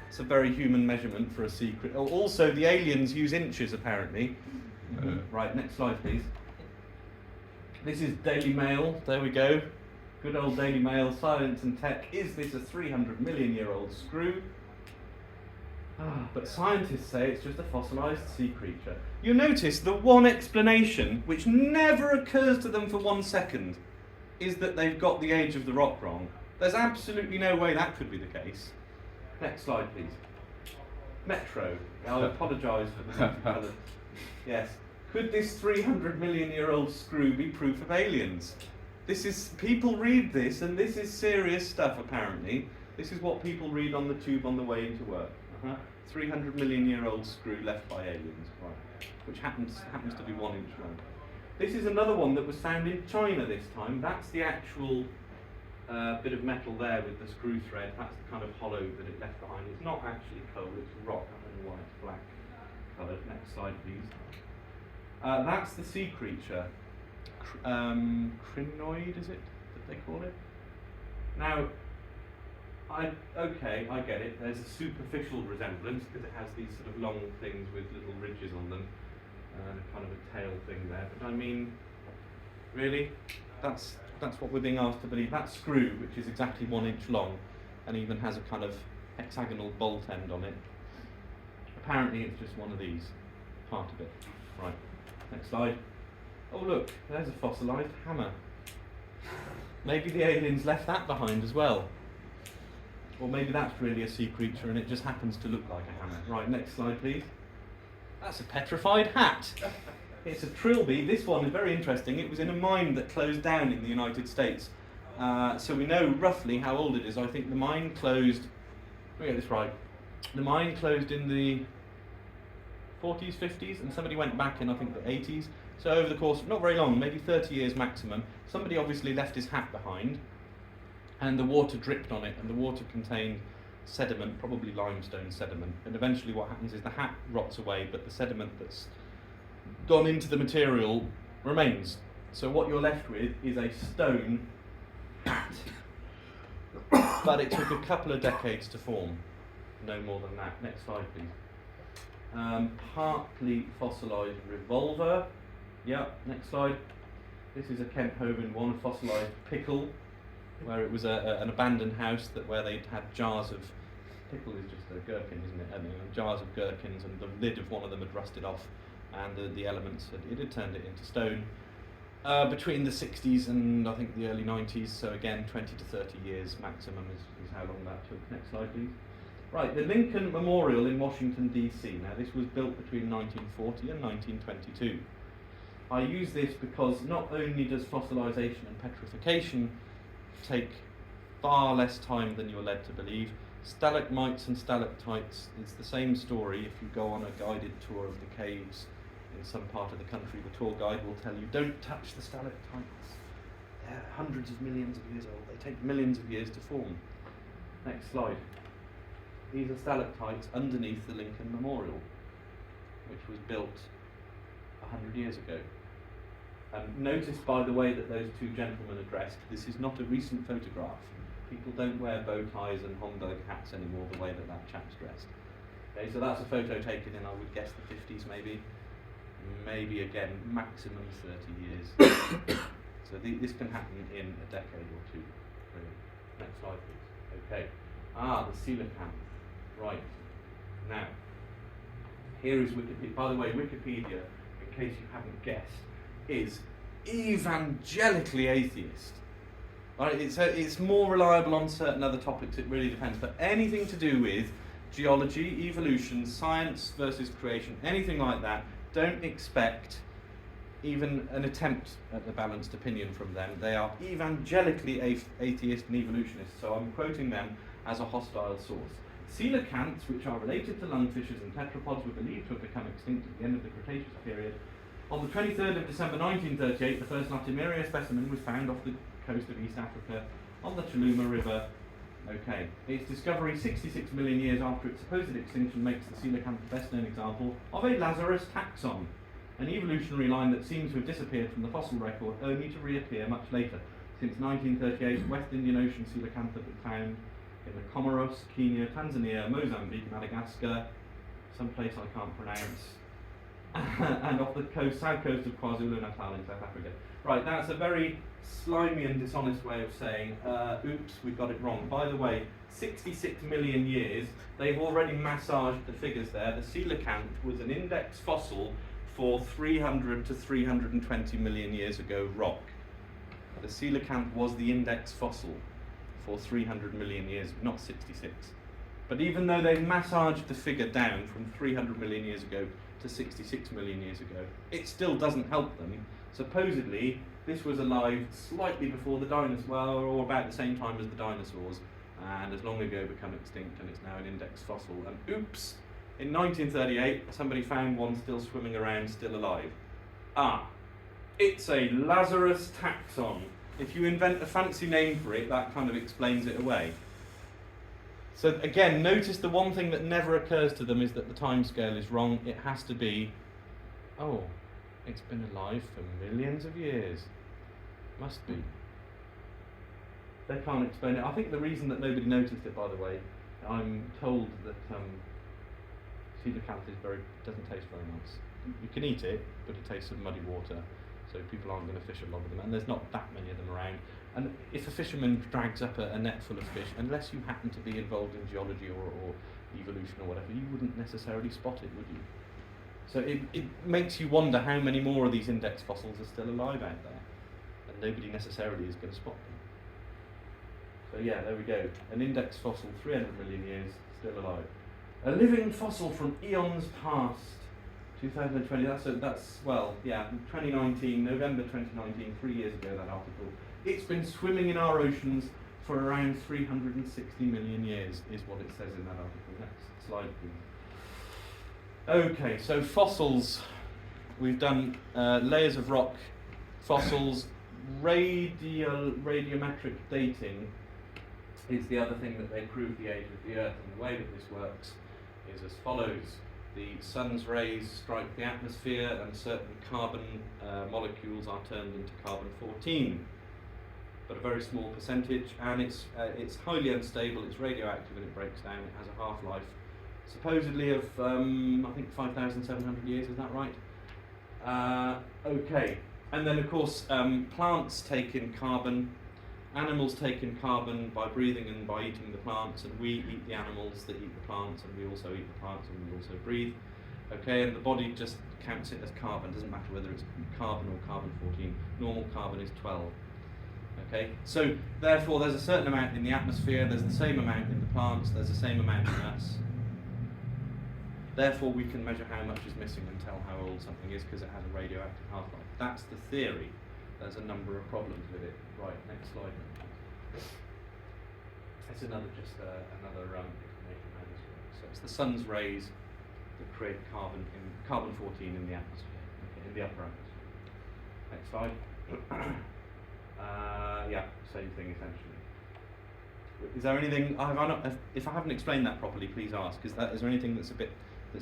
It's a very human measurement for a sea creature. Oh, also, the aliens use inches apparently. Right, next slide, please. This is Daily Mail. There we go. Good old Daily Mail, Science and Tech. Is this a 300 million year old screw? But scientists say it's just a fossilised sea creature. You notice the one explanation, which never occurs to them for 1 second, is that they've got the age of the rock wrong. There's absolutely no way that could be the case. Next slide, please. Metro. I apologise for the multicoloured. Yes. Could this 300 million year old screw be proof of aliens? People read this, and this is serious stuff apparently. This is what people read on the tube on the way into work. 300 million year old screw left by aliens, right, which happens to be 1 inch long. This is another one that was found in China this time. That's the actual bit of metal there with the screw thread. That's the kind of hollow that it left behind. It's not actually coal, it's rock. I don't know why it's black coloured. Next slide, please. That's the sea creature. Crinoid, is it that they call it? Now, I get it. There's a superficial resemblance because it has these sort of long things with little ridges on them, kind of a tail thing there. But I mean, really, that's what we're being asked to believe. That screw, which is exactly 1 inch long, and even has a kind of hexagonal bolt end on it. Apparently, it's just one of these, part of it. Right. Next slide. Oh look, there's a fossilised hammer. Maybe the aliens left that behind as well. Or maybe that's really a sea creature and it just happens to look like a hammer. Right, next slide please. That's a petrified hat. It's a trilby. This one is very interesting. It was in a mine that closed down in the United States. So we know roughly how old it is. I think the mine closed, let me get this right, the mine closed in the 40s, 50s, and somebody went back in, I think, the 80s. So over the course of not very long, maybe 30 years maximum, somebody obviously left his hat behind, and the water dripped on it, and the water contained sediment, probably limestone sediment. And eventually what happens is the hat rots away, but the sediment that's gone into the material remains. So what you're left with is a stone hat. But it took a couple of decades to form. No more than that. Next slide, please. Partly fossilised revolver. Yeah, next slide. This is a Kent Hovind one, a fossilised pickle, where it was an abandoned house where they'd had jars of, pickle is just a gherkin, isn't it? Jars of gherkins, and the lid of one of them had rusted off, and the elements had turned it into stone. Between the 60s and I think the early 90s, so again 20 to 30 years maximum is how long that took. Next slide please. Right, the Lincoln Memorial in Washington DC. Now this was built between 1940 and 1922. I use this because not only does fossilisation and petrification take far less time than you're led to believe, stalagmites and stalactites, it's the same story. If you go on a guided tour of the caves in some part of the country, the tour guide will tell you, don't touch the stalactites. They're hundreds of millions of years old. They take millions of years to form. Next slide. These are stalactites underneath the Lincoln Memorial, which was built 100 years ago. Notice, by the way, that those two gentlemen are dressed. This is not a recent photograph. People don't wear bow ties and Homburg hats anymore the way that chap's dressed. Okay, so that's a photo taken in, I would guess, the 50s maybe. Maybe, again, maximum 30 years. So this can happen in a decade or two. Brilliant. Next slide, please. Okay. The coelacanth. Right. Now, here is Wikipedia. By the way, Wikipedia, in case you haven't guessed, is evangelically atheist. Right? It's more reliable on certain other topics, it really depends. But anything to do with geology, evolution, science versus creation, anything like that, don't expect even an attempt at a balanced opinion from them. They are evangelically atheist and evolutionists, so I'm quoting them as a hostile source. Coelacanths, which are related to lungfishes and tetrapods, were believed to have become extinct at the end of the Cretaceous period. On the 23rd of December 1938, the first Latimeria specimen was found off the coast of East Africa on the Chiluma River. Okay, its discovery 66 million years after its supposed extinction makes the coelacanth the best known example of a Lazarus taxon, an evolutionary line that seems to have disappeared from the fossil record only to reappear much later. Since 1938, West Indian Ocean coelacanth have been found in the Comoros, Kenya, Tanzania, Mozambique, Madagascar, someplace I can't pronounce, and off the south coast of KwaZulu-Natal in South Africa. Right, that's a very slimy and dishonest way of saying, oops, we got it wrong. By the way, 66 million years, they've already massaged the figures there. The coelacanth was an index fossil for 300 to 320 million years ago rock. The coelacanth was the index fossil for 300 million years, not 66. But even though they've massaged the figure down from 300 million years ago to 66 million years ago, it still doesn't help them. Supposedly, this was alive slightly before the dinosaurs, well, or about the same time as the dinosaurs, and has long ago become extinct, and it's now an index fossil. And oops, in 1938, somebody found one still swimming around, still alive. It's a Lazarus taxon. If you invent a fancy name for it, that kind of explains it away. So again, notice the one thing that never occurs to them is that the time scale is wrong. It has to be, oh, it's been alive for millions of years. Must be. They can't explain it. I think the reason that nobody noticed it, by the way, I'm told that coelacanth doesn't taste very nice. You can eat it, but it tastes of muddy water, so people aren't going to fish a lot of them, and there's not that many of them around. And if a fisherman drags up a net full of fish, unless you happen to be involved in geology or evolution or whatever, you wouldn't necessarily spot it, would you? So it makes you wonder how many more of these index fossils are still alive out there, and nobody necessarily is going to spot them. So yeah, there we go. An index fossil, 300 million years, still alive. A living fossil from eons past, 2020. That's 2019, November 2019, 3 years ago. That article. It's been swimming in our oceans for around 360 million years, is what it says in that article. Next slide, please. Okay, so fossils. We've done layers of rock, fossils, radiometric dating is the other thing that they prove the age of the Earth, and the way that this works is as follows. The sun's rays strike the atmosphere and certain carbon molecules are turned into carbon-14, but a very small percentage, and it's highly unstable, it's radioactive and it breaks down. It has a half-life supposedly of I think 5,700 years, is that right? Okay, and then of course plants take in carbon. Animals take in carbon by breathing and by eating the plants, and we eat the animals that eat the plants, and we also eat the plants and we also breathe. Okay, and the body just counts it as carbon, doesn't matter whether it's carbon or carbon-14. Normal carbon is 12. Okay, so therefore there's a certain amount in the atmosphere, there's the same amount in the plants, there's the same amount in us. Therefore we can measure how much is missing and tell how old something is because it has a radioactive half-life. That's the theory. There's a number of problems with it. Right, next slide. It's another explanation how this works. So it's the sun's rays that create carbon-14 in the atmosphere, okay, in the upper atmosphere. Next slide. Same thing essentially. Is there anything if I haven't explained that properly, please ask. Is there anything that's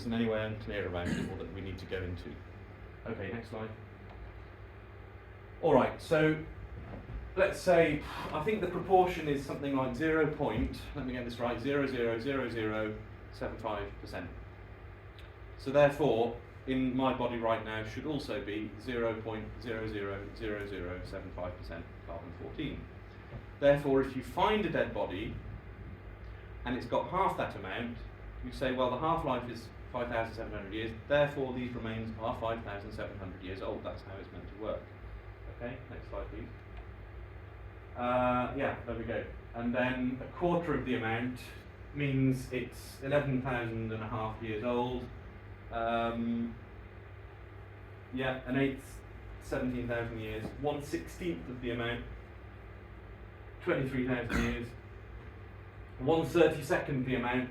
in any way unclear about it or that we need to go into? Okay, next slide. All right, so let's say, I think the proportion is something like 0.000075%. So therefore, in my body right now should also be 0.0000075% carbon-14. Therefore, if you find a dead body and it's got half that amount, you say, well, the half-life is 5,700 years, therefore these remains are 5,700 years old. That's how it's meant to work. Okay, next slide, please. There we go. And then a quarter of the amount means it's 11,000 and a half years old. An eighth, 17,000 years. 1/16 of the amount, 23,000 years. 1/32 the amount,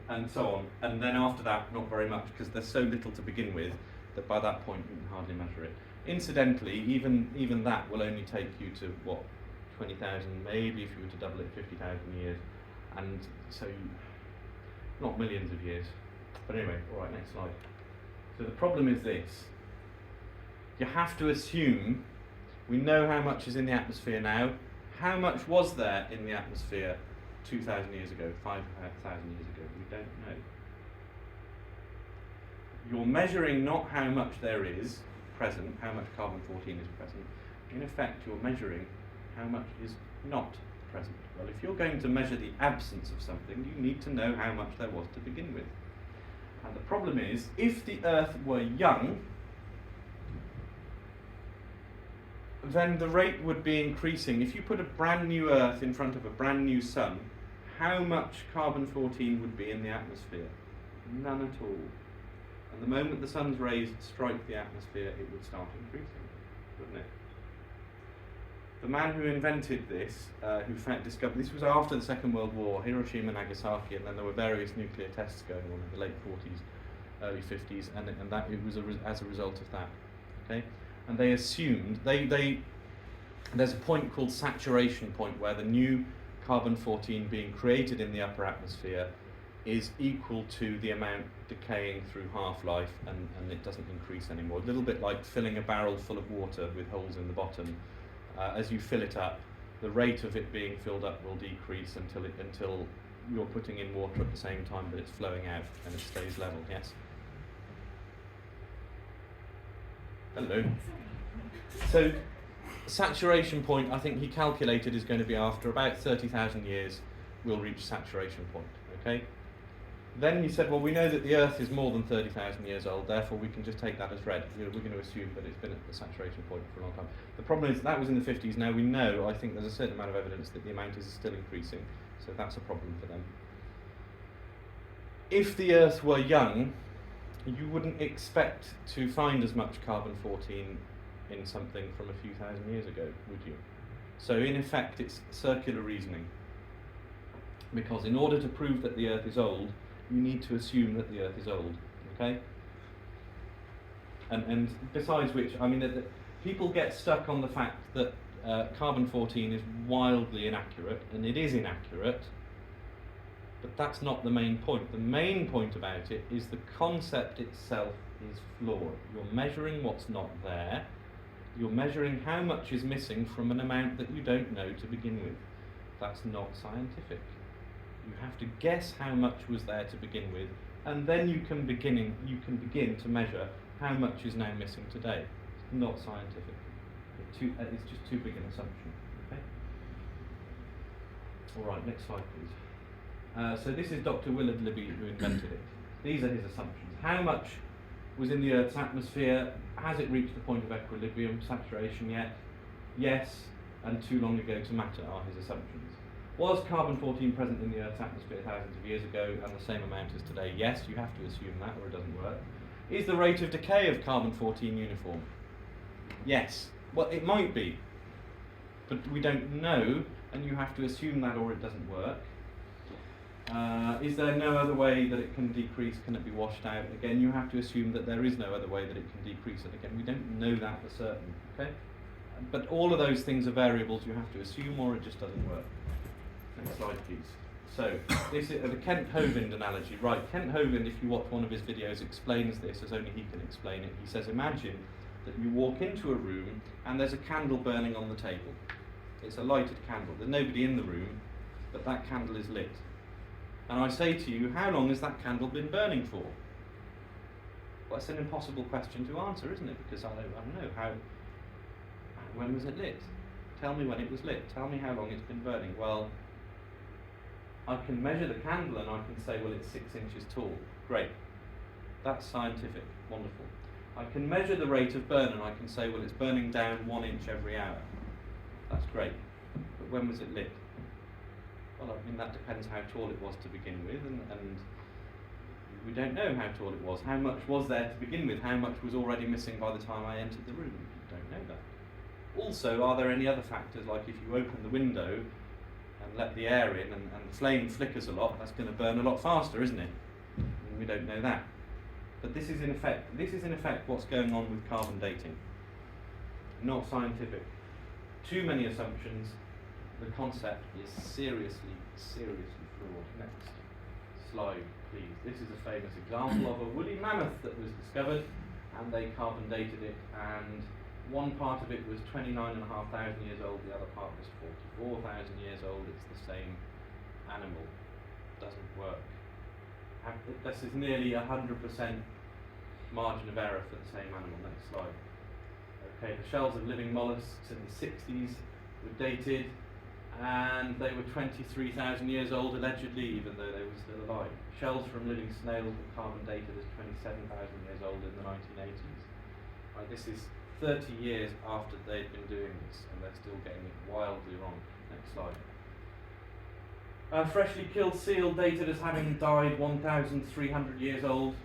and so on. And then after that, not very much, because there's so little to begin with that by that point you can hardly measure it. Incidentally, even that will only take you to, 20,000, maybe if you were to double it, 50,000 years. And so, not millions of years. But anyway, all right, next slide. So the problem is this. You have to assume, we know how much is in the atmosphere now. How much was there in the atmosphere 2,000 years ago, 5,000 years ago? We don't know. You're measuring not how much there is present, how much carbon-14 is present. In effect, you're measuring how much is not present. Well, if you're going to measure the absence of something, you need to know how much there was to begin with. And the problem is, if the Earth were young, then the rate would be increasing. If you put a brand new Earth in front of a brand new sun, how much carbon-14 would be in the atmosphere? None at all. And the moment the sun's rays strike the atmosphere, it would start increasing, wouldn't it? The man who invented this, discovered this was after the Second World War, Hiroshima and Nagasaki, and then there were various nuclear tests going on in the late 40s, early 50s, and that it was as a result of that. Okay, and they assumed there's a point called saturation point where the new carbon-14 being created in the upper atmosphere is equal to the amount decaying through half-life, and it doesn't increase anymore. A little bit like filling a barrel full of water with holes in the bottom. As you fill it up, the rate of it being filled up will decrease until you're putting in water at the same time that it's flowing out and it stays level. Yes? Hello. So, saturation point, I think he calculated, is going to be after about 30,000 years we'll reach saturation point. Okay? Then he said, well, we know that the Earth is more than 30,000 years old, therefore we can just take that as read. We're going to assume that it's been at the saturation point for a long time. The problem is that was in the 50s. Now we know, I think there's a certain amount of evidence that the amount is still increasing, so that's a problem for them. If the Earth were young, you wouldn't expect to find as much carbon-14 in something from a few thousand years ago, would you? So in effect, it's circular reasoning. Because in order to prove that the Earth is old, you need to assume that the Earth is old, okay? And besides which, I mean, people get stuck on the fact that carbon-14 is wildly inaccurate, and it is inaccurate, but that's not the main point. The main point about it is the concept itself is flawed. You're measuring what's not there. You're measuring how much is missing from an amount that you don't know to begin with. That's not scientific. You have to guess how much was there to begin with, and then you can begin to measure how much is now missing today. It's not scientific. It's just too big an assumption. Okay. All right. Next slide, please. So this is Dr. Willard Libby who invented it. These are his assumptions. How much was in the Earth's atmosphere? Has it reached the point of equilibrium, saturation yet? Yes, and too long ago to matter are his assumptions. Was carbon-14 present in the Earth's atmosphere thousands of years ago and the same amount as today? Yes, you have to assume that or it doesn't work. Is the rate of decay of carbon-14 uniform? Yes. Well, it might be, but we don't know, and you have to assume that or it doesn't work. Is there no other way that it can decrease? Can it be washed out? Again, you have to assume that there is no other way that it can decrease. And again, we don't know that for certain. Okay? But all of those things are variables you have to assume or it just doesn't work. Next slide, please. So, this is the Kent Hovind analogy. Right, Kent Hovind, if you watch one of his videos, explains this as only he can explain it. He says, imagine that you walk into a room and there's a candle burning on the table. It's a lighted candle. There's nobody in the room, but that candle is lit. And I say to you, how long has that candle been burning for? Well, it's an impossible question to answer, isn't it? Because I don't know how. When was it lit? Tell me when it was lit. Tell me how long it's been burning. Well, I can measure the candle and I can say, well, it's 6 inches tall. Great. That's scientific. Wonderful. I can measure the rate of burn and I can say, well, it's burning down 1 inch every hour. That's great. But when was it lit? Well, I mean, that depends how tall it was to begin with, and we don't know how tall it was. How much was there to begin with? How much was already missing by the time I entered the room? We don't know that. Also, are there any other factors, like if you open the window and let the air in and the flame flickers a lot, that's going to burn a lot faster, isn't it? And we don't know that. But this is in effect what's going on with carbon dating. Not scientific. Too many assumptions. The concept is seriously flawed. Next slide, please. This is a famous example of a woolly mammoth that was discovered, and they carbon dated it, and one part of it was 29,500 years old, the other part was 44,000 years old. It's the same animal. Doesn't work. This is nearly 100% margin of error for the same animal. Next slide. Okay, the shells of living mollusks in the 60s were dated, and they were 23,000 years old allegedly, even though they were still alive. Shells from living snails were carbon dated as 27,000 years old in the 1980s. Right, this is 30 years after they'd been doing this, and they're still getting it wildly wrong. Next slide. Freshly killed seal dated as having died 1,300 years old.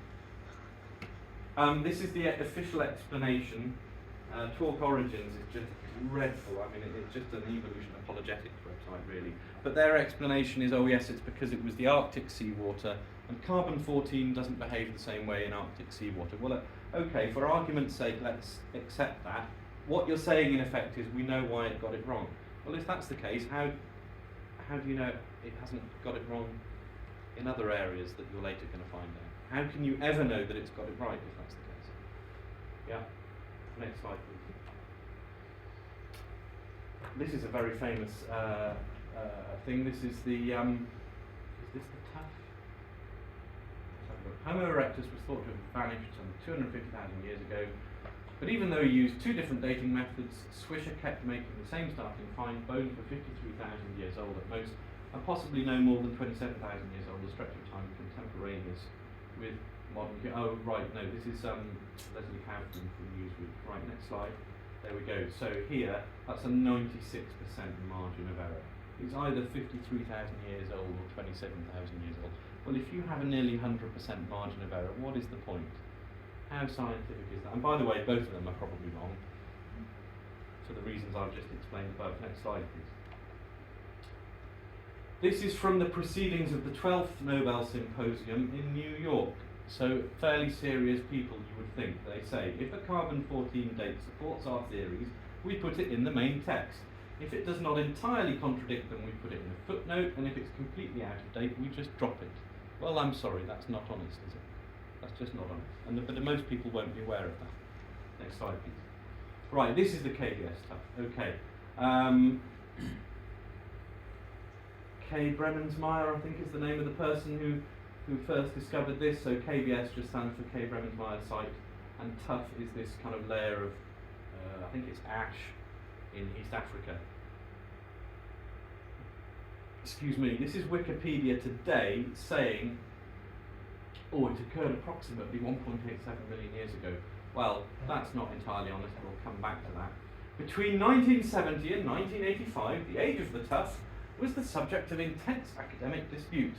This is the official explanation. Talk Origins is just dreadful. I mean, it's just an evolution apologetics website, really. But their explanation is, oh yes, it's because it was the Arctic seawater, and carbon-14 doesn't behave the same way in Arctic seawater. Well, okay, for argument's sake, let's accept that. what you're saying in effect is we know why it got it wrong. Well, if that's the case, how do you know it hasn't got it wrong in other areas that you're later going to find out? How can you ever know that it's got it right if that's the case? Yeah. Next slide, please. This is a very famous thing. This is the is this the tuff? Homo erectus was thought to have vanished some 250,000 years ago, but even though he used two different dating methods, Swisher kept making the same starting find. Bones were 53,000 years old at most, and possibly no more than 27,000 years old, a stretch of time contemporaneous with modern. Oh, right, no, this is Leslie Houghton from Newsweek. Right, next slide. There we go. So here, that's a 96% margin of error. It's either 53,000 years old or 27,000 years old. Well, if you have a nearly 100% margin of error, what is the point? How scientific is that? And by the way, both of them are probably wrong, for the reasons I've just explained above. Next slide, please. This is from the proceedings of the 12th Nobel Symposium in New York. So, fairly serious people, you would think. They say, if a carbon-14 date supports our theories, we put it in the main text. If it does not entirely contradict them, we put it in a footnote, and if it's completely out of date, we just drop it. Well, I'm sorry, that's not honest, is it? That's just not honest. But most people won't be aware of that. Next slide, please. Right, this is the KBS stuff. Okay. K. Bremensmeyer, I think, is the name of the person who first discovered this. So KBS just stands for K. Bremensmeyer site, and tuff is this kind of layer of, I think it's ash in East Africa. Excuse me, this is Wikipedia today saying, oh, it occurred approximately 1.87 million years ago. Well, that's not entirely honest, we'll come back to that. Between 1970 and 1985, the age of the tuff was the subject of intense academic dispute.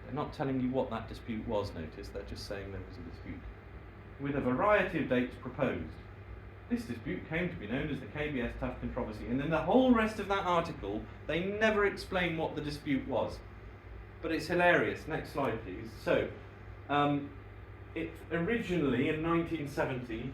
They're not telling you what that dispute was, notice, they're just saying there was a dispute, with a variety of dates proposed. This dispute came to be known as the KBS tuff controversy, and in the whole rest of that article, they never explain what the dispute was. But it's hilarious. Next slide, please. So, it originally, in 1970,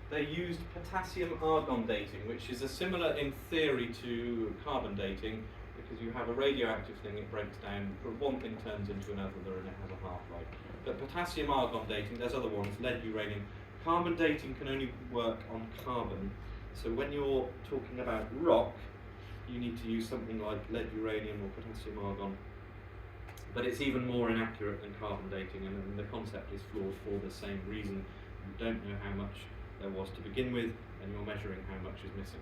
they used potassium-argon dating, which is a similar in theory to carbon dating, because you have a radioactive thing, it breaks down, but one thing turns into another, and it has a half-life. But potassium-argon dating, there's other ones, lead, uranium. Carbon dating can only work on carbon, so when you're talking about rock, you need to use something like lead, uranium, or potassium-argon. But it's even more inaccurate than carbon dating, and the concept is flawed for the same reason. You don't know how much there was to begin with, and you're measuring how much is missing.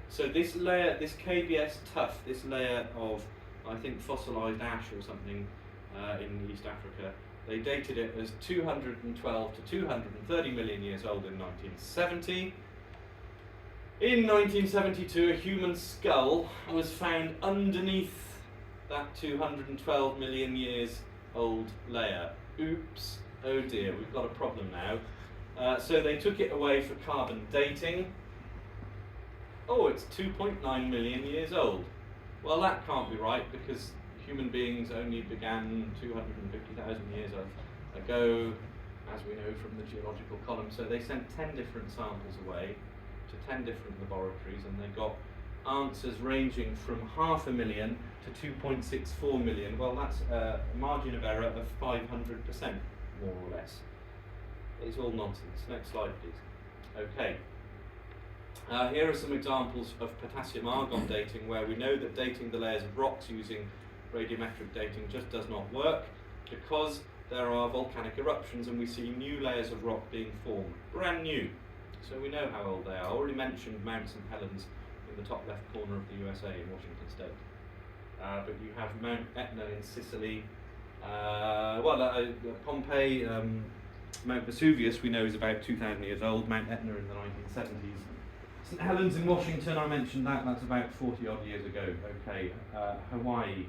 So this layer, this KBS tuff, this layer of, I think, fossilised ash or something in East Africa, they dated it as 212 to 230 million years old in 1970. In 1972, a human skull was found underneath that 212 million years old layer. Oops, oh dear, we've got a problem now. So they took it away for carbon dating. Oh, it's 2.9 million years old. Well, that can't be right, because human beings only began 250,000 years ago, as we know from the geological column. So they sent 10 different samples away to 10 different laboratories, and they got answers ranging from 500,000 to 2.64 million. Well, that's a margin of error of 500%, more or less. It's all nonsense. Next slide, please. Okay. Here are some examples of potassium-argon dating, where we know that dating the layers of rocks using radiometric dating just does not work, because there are volcanic eruptions and we see new layers of rock being formed, brand new. So we know how old they are. I already mentioned Mount St. Helens in the top left corner of the USA in Washington State. But you have Mount Etna in Sicily, Pompeii, Mount Vesuvius we know is about 2,000 years old, Mount Etna in the 1970s. St. Helens in Washington, I mentioned that's about 40 odd years ago. Okay, Hawaii,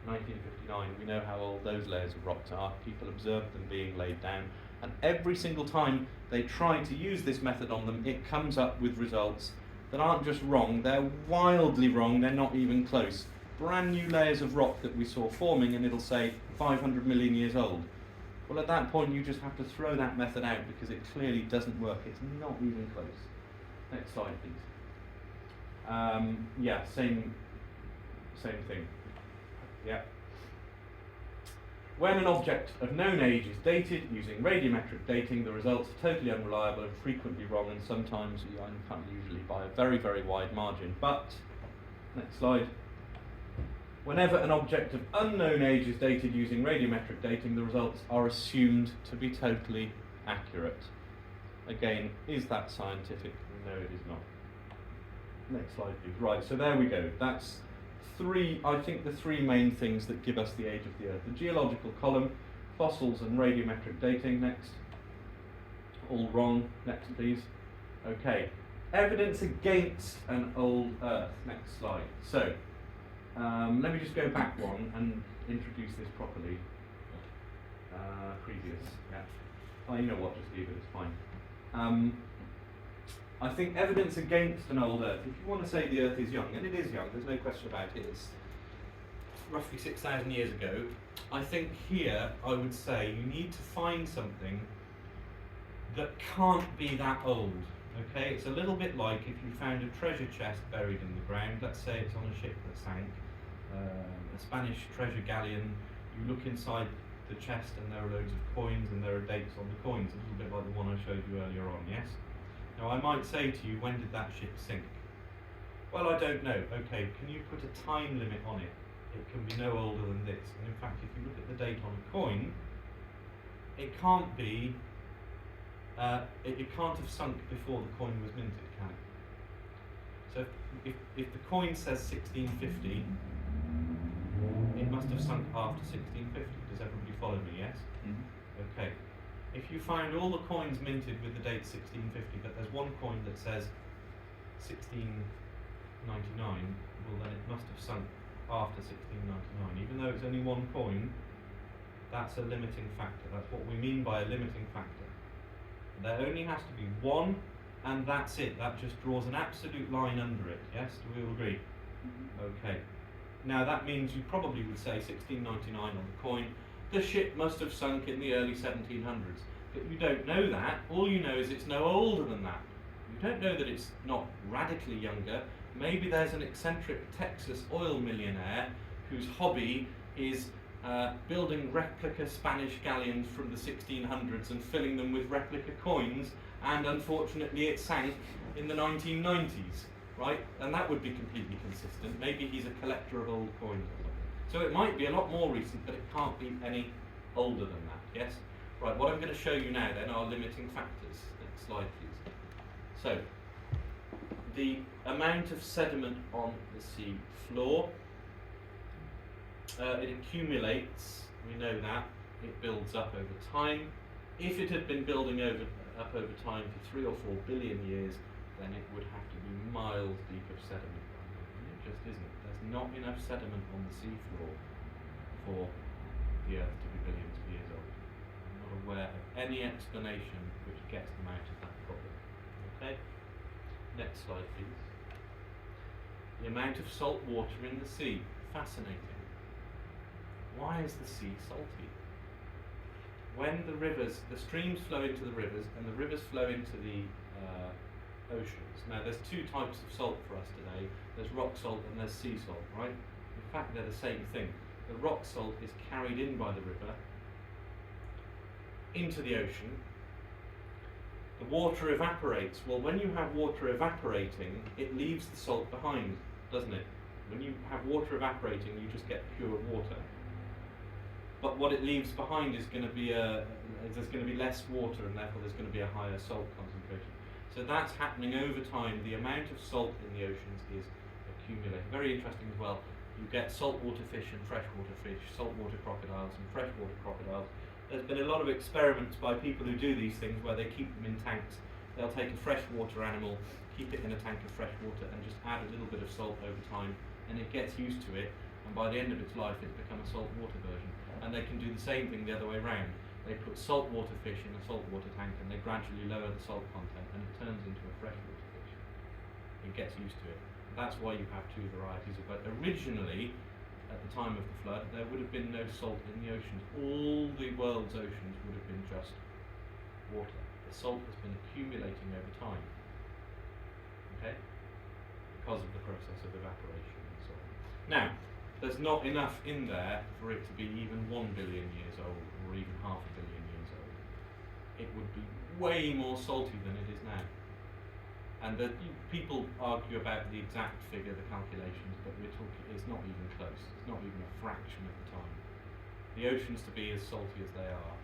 1959, we know how old those layers of rocks are. People observed them being laid down, and every single time they try to use this method on them, it comes up with results that aren't just wrong, they're wildly wrong, they're not even close. Brand new layers of rock that we saw forming, and it'll say 500 million years old. Well, at that point you just have to throw that method out, because it clearly doesn't work, it's not even close. Next slide, please. Yeah, same thing. Yeah. When an object of known age is dated using radiometric dating, the results are totally unreliable and frequently wrong, and sometimes, usually by a very, very wide margin. But, next slide. Whenever an object of unknown age is dated using radiometric dating, the results are assumed to be totally accurate. Again, is that scientific? No, it is not. Next slide, please. Right, so there we go. That's the three main things that give us the age of the Earth. The geological column, fossils and radiometric dating. Next. All wrong. Next, please. Okay. Evidence against an old Earth. Next slide. So, let me just go back one and introduce this properly. Previous. Yeah. Oh, you know what? Just leave it. It's fine. I think evidence against an old Earth, if you want to say the Earth is young, and it is young, there's no question about it, it's roughly 6,000 years ago, I think here I would say you need to find something that can't be that old. Okay, it's a little bit like if you found a treasure chest buried in the ground, let's say it's on a ship that sank, a Spanish treasure galleon, you look inside the chest and there are loads of coins and there are dates on the coins, a little bit like the one I showed you earlier on, yes? Now I might say to you, when did that ship sink? Well, I don't know. Okay, can you put a time limit on it? It can be no older than this. And in fact, if you look at the date on a coin, it can't be, it can't have sunk before the coin was minted, can it? So if the coin says 1650, it must have sunk after 1650. Does everybody follow me, yes? Mm-hmm. Okay. If you find all the coins minted with the date 1650, but there's one coin that says 1699, well then it must have sunk after 1699. Even though it's only one coin, that's a limiting factor. That's what we mean by a limiting factor. There only has to be one, and that's it. That just draws an absolute line under it. Yes? Do we all agree? Okay. Now that means you probably would say 1699 on the coin. The ship must have sunk in the early 1700s. But you don't know that. All you know is it's no older than that. You don't know that it's not radically younger. Maybe there's an eccentric Texas oil millionaire whose hobby is building replica Spanish galleons from the 1600s and filling them with replica coins, and unfortunately it sank in the 1990s, right? And that would be completely consistent. Maybe he's a collector of old coins or something. So it might be a lot more recent, but it can't be any older than that, yes? Right, what I'm going to show you now then are limiting factors. Next slide, please. So, the amount of sediment on the sea floor, it accumulates, we know that, it builds up over time. If it had been building up over time for 3 or 4 billion years, then it would have to be miles deep of sediment. And it just isn't. There's not enough sediment on the sea floor for the Earth to be billions of years old. I'm not aware of any explanation which gets them out of that problem. Okay? Next slide, please. The amount of salt water in the sea. Fascinating. Why is the sea salty? When the streams flow into the rivers, and the rivers flow into the oceans. Now, there's two types of salt for us today. There's rock salt and there's sea salt, right? In fact, they're the same thing. The rock salt is carried in by the river into the ocean. The water evaporates. Well, when you have water evaporating, it leaves the salt behind, doesn't it? When you have water evaporating, you just get pure water. But what it leaves behind is going to be there's going to be less water, and therefore there's going to be a higher salt concentration. So that's happening over time. The amount of salt in the oceans is accumulating. Very interesting as well. You get saltwater fish and freshwater fish, saltwater crocodiles and freshwater crocodiles. There's been a lot of experiments by people who do these things where they keep them in tanks. They'll take a freshwater animal, keep it in a tank of fresh water, and just add a little bit of salt over time, and it gets used to it, and by the end of its life it's become a saltwater version. And they can do the same thing the other way around. They put saltwater fish in a saltwater tank and they gradually lower the salt content, and it turns into a freshwater fish. It gets used to it. That's why you have two varieties of both. Originally, at the time of the flood, there would have been no salt in the oceans. All the world's oceans would have been just water. The salt has been accumulating over time. Okay? Because of the process of evaporation and so on. Now, there's not enough in there for it to be even 1 billion years old, or even half a billion years old. It would be way more salty than it is now. And people argue about the exact figure, the calculations, but it's not even close. It's not even a fraction of the time. The oceans to be as salty as they are,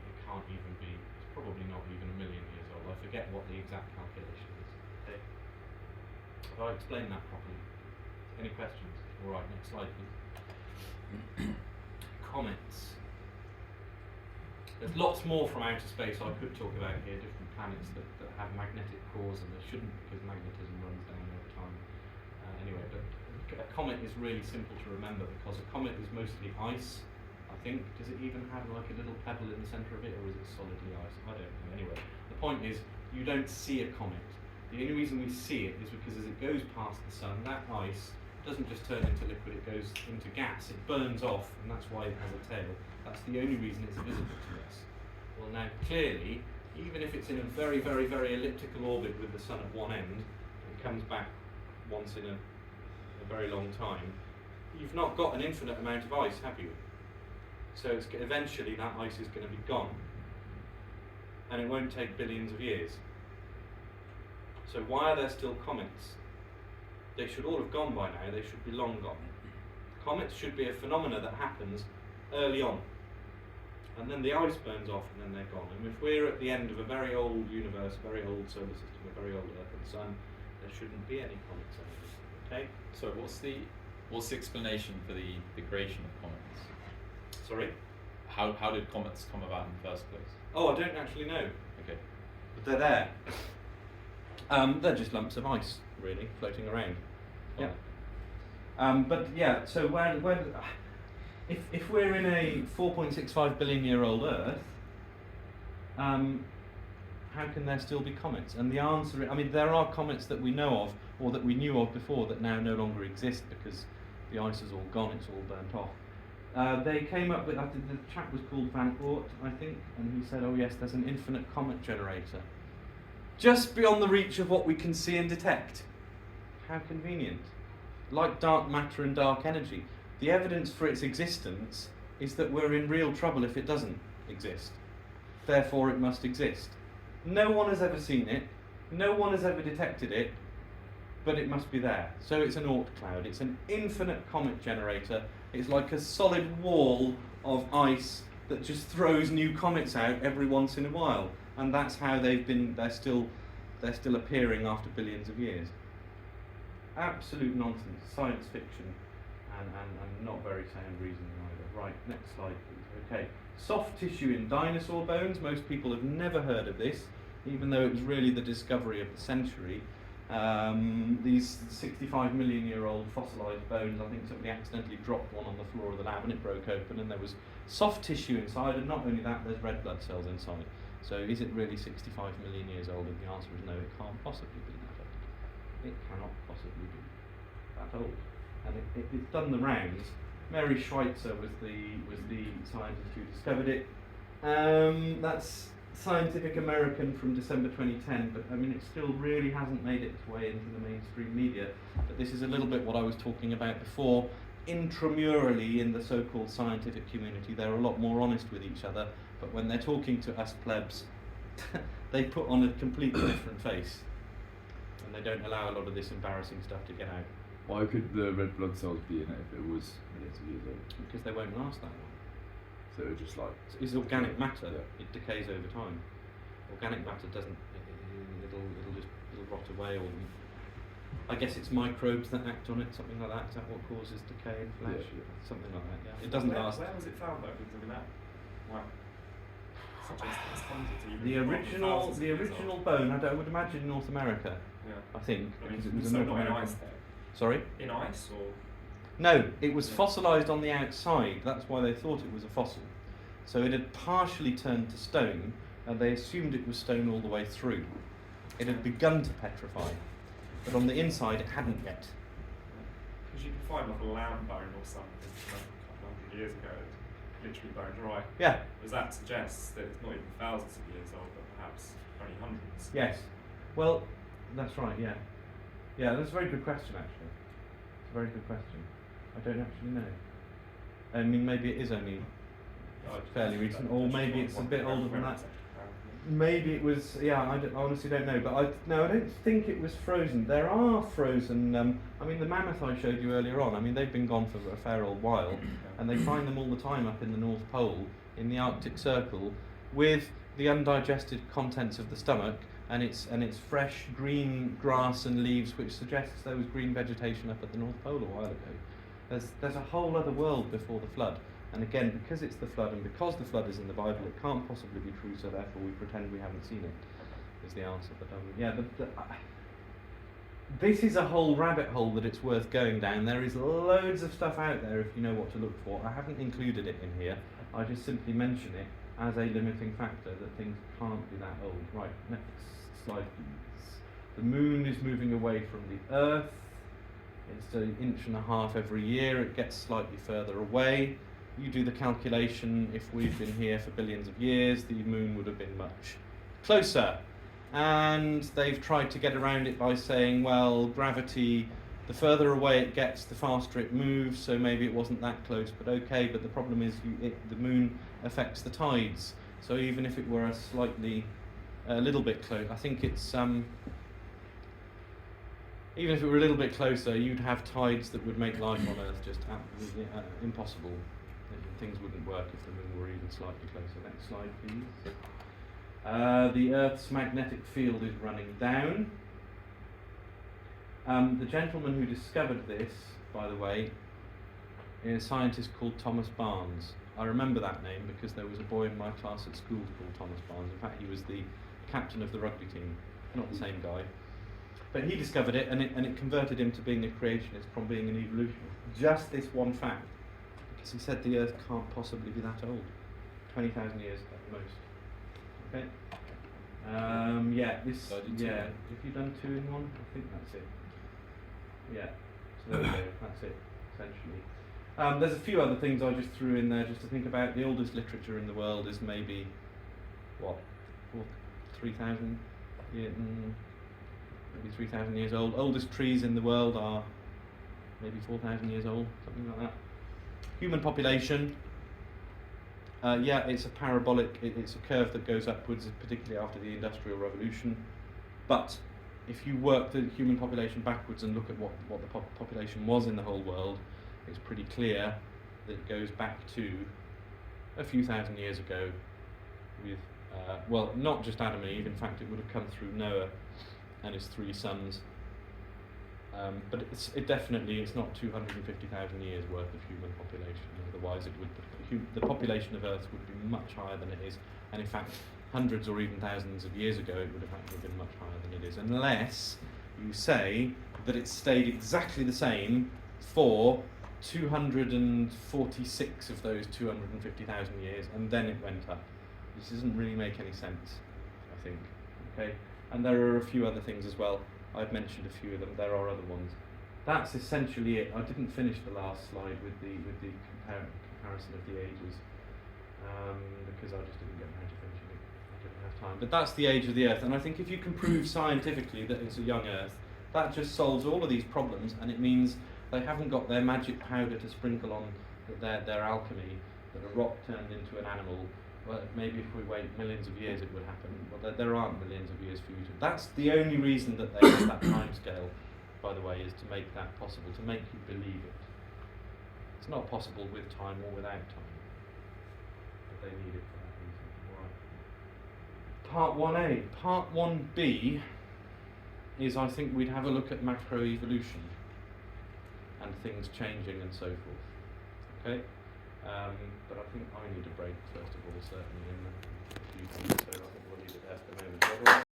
it can't even be, it's probably not even a million years old. I forget what the exact calculation is. Okay. Have I explained that properly? Any questions? All right, next slide, please. Comets. There's lots more from outer space I could talk about here, different planets that have magnetic cores, and they shouldn't because magnetism runs down over time. Anyway, but a comet is really simple to remember because a comet is mostly ice, I think. Does it even have like a little pebble in the centre of it, or is it solidly ice? I don't know. Anyway, the point is, you don't see a comet. The only reason we see it is because as it goes past the sun, that ice doesn't just turn into liquid, it goes into gas. It burns off, and that's why it has a tail. That's the only reason it's visible to us. Well, now clearly, even if it's in a very, very, very elliptical orbit with the sun at one end, it comes back once in a very long time, you've not got an infinite amount of ice, have you? So eventually that ice is going to be gone, and it won't take billions of years. So why are there still comets? They should all have gone by now, they should be long gone. Comets should be a phenomena that happens early on, and then the ice burns off and then they're gone. And if we're at the end of a very old universe, a very old solar system, a very old Earth and Sun, there shouldn't be any comets anymore. Okay? So what's the explanation for the creation of comets? Sorry? How did comets come about in the first place? Oh, I don't actually know. Okay. But they're there. They're just lumps of ice, really, floating around. Yeah. But yeah, so if we're in a 4.65 billion year old Earth, how can there still be comets? And the answer, I mean, there are comets that we know of, or that we knew of before, that now no longer exist because the ice is all gone, it's all burnt off. They came up with, the chap was called Van Oort, I think, and he said, oh yes, there's an infinite comet generator, just beyond the reach of what we can see and detect. How convenient. Like dark matter and dark energy. The evidence for its existence is that we're in real trouble if it doesn't exist. Therefore it must exist. No one has ever seen it, no one has ever detected it, but it must be there. So it's an Oort cloud, it's an infinite comet generator. It's like a solid wall of ice that just throws new comets out every once in a while. And that's how they're still appearing after billions of years. Absolute nonsense, science fiction, and not very sound reasoning either. Right, next slide please. Okay, soft tissue in dinosaur bones. Most people have never heard of this, even though it was really the discovery of the century. These 65 million year old fossilized bones, I think somebody accidentally dropped one on the floor of the lab and it broke open and there was soft tissue inside, and not only that, there's red blood cells inside. So is it really 65 million years old? And the answer is no, it can't possibly be that old. It cannot possibly be that old. And it's done the rounds. Mary Schweitzer was the scientist who discovered it. That's Scientific American from December 2010, but I mean it still really hasn't made its way into the mainstream media. But this is a little bit what I was talking about before. Intramurally in the so-called scientific community, they're a lot more honest with each other, but when they're talking to us plebs, they put on a completely different face, and they don't allow a lot of this embarrassing stuff to get out. Why could the red blood cells be in it if it was millions of years old? Because they won't last that long. So it's just like... It's organic matter, yeah. It decays over time. Organic matter doesn't, it'll rot away, or I guess it's microbes that act on it, something like that. Is that what causes decay in flesh? Yeah. Something like that, yeah. It doesn't last. Where was it found though? Because I mean that, wow. Such a hundreds, The original bone, I would imagine North America, Yeah. I think. I mean, Because it was a so North not in American. ice there. Sorry? In ice or? No, it was Yeah. fossilised on the outside. That's why they thought it was a fossil. So it had partially turned to stone, and they assumed it was stone all the way through. It had begun to petrify, but on the inside it hadn't yet. Because you can find like a lamb bone or something from a couple hundred years ago, literally bone dry. Yeah. Because that suggests that it's not even thousands of years old, but perhaps only hundreds. Yes. Well, That's right, yeah. Yeah, that's a very good question, actually. It's a very good question. I don't actually know. I mean, maybe it is only fairly recent, or maybe it's a bit older than that. Maybe it was, yeah, I honestly don't know, but I don't think it was frozen. There are frozen, I mean, the mammoth I showed you earlier on, I mean, they've been gone for a fair old while, and they find them all the time up in the North Pole, in the Arctic Circle, with the undigested contents of the stomach, and it's fresh green grass and leaves, which suggests there was green vegetation up at the North Pole a while ago. There's a whole other world before the flood. And again, because it's the flood, and because the flood is in the Bible, it can't possibly be true, so therefore we pretend we haven't seen it, is the answer. But yeah, this is a whole rabbit hole that it's worth going down. There is loads of stuff out there if you know what to look for. I haven't included it in here. I just simply mention it as a limiting factor, that things can't be that old. Right, next slide please. The moon is moving away from the Earth. It's an inch and a half every year. It gets slightly further away. You do the calculation, if we've been here for billions of years, the moon would have been much closer. And they've tried to get around it by saying, well, gravity, the further away it gets, the faster it moves, so maybe it wasn't that close, but okay. But the problem is the moon affects the tides. So even if it were a little bit close, I think it's, even if it were a little bit closer, you'd have tides that would make life on Earth just absolutely impossible. Things wouldn't work if the moon were even slightly closer. Next slide, please. The Earth's magnetic field is running down. The gentleman who discovered this, by the way, is a scientist called Thomas Barnes. I remember that name because there was a boy in my class at school called Thomas Barnes. In fact, he was the captain of the rugby team. Not the same guy. But he discovered it, and it converted him to being a creationist from being an evolutionist. Just this one fact. Because he said the Earth can't possibly be that old. 20,000 years at most. Okay. Yeah, this. So I did yeah. two. If you've done 2 in 1, I think that's it. Yeah. So there we go. That's it. Essentially. There's a few other things I just threw in there just to think about. The oldest literature in the world is maybe what, 3,000 years. Maybe 3,000 years old. Oldest trees in the world are maybe 4,000 years old, something like that. Human population, yeah, it's a parabolic, it's a curve that goes upwards, particularly after the Industrial Revolution. But if you work the human population backwards and look at what the population was in the whole world, it's pretty clear that it goes back to a few thousand years ago with, well, not just Adam and Eve, in fact it would have come through Noah and his 3 sons. But it definitely is not 250,000 years worth of human population. Otherwise, the population of Earth would be much higher than it is. And in fact, hundreds or even thousands of years ago, it would have actually been much higher than it is, unless you say that it stayed exactly the same for 246 of those 250,000 years, and then it went up. This doesn't really make any sense, I think. Okay, and there are a few other things as well. I've mentioned a few of them. There are other ones. That's essentially it. I didn't finish the last slide with the comparison of the ages because I just didn't get around to finishing it. I didn't have time. But that's the age of the Earth, and I think if you can prove scientifically that it's a young Earth, that just solves all of these problems, and it means they haven't got their magic powder to sprinkle on their alchemy, that a rock turned into an animal. Well, maybe if we wait millions of years it would happen. Well, there aren't millions of years for you to. That's the only reason that they have that time scale, by the way, is to make that possible, to make you believe it. It's not possible with time or without time. But they need it for that reason. Right. Part 1A. Part 1B is, I think, we'd have a look at macroevolution and things changing and so forth. Okay? But I think I need a break first of all, certainly, in a few things, so I think we'll leave it there for the moment.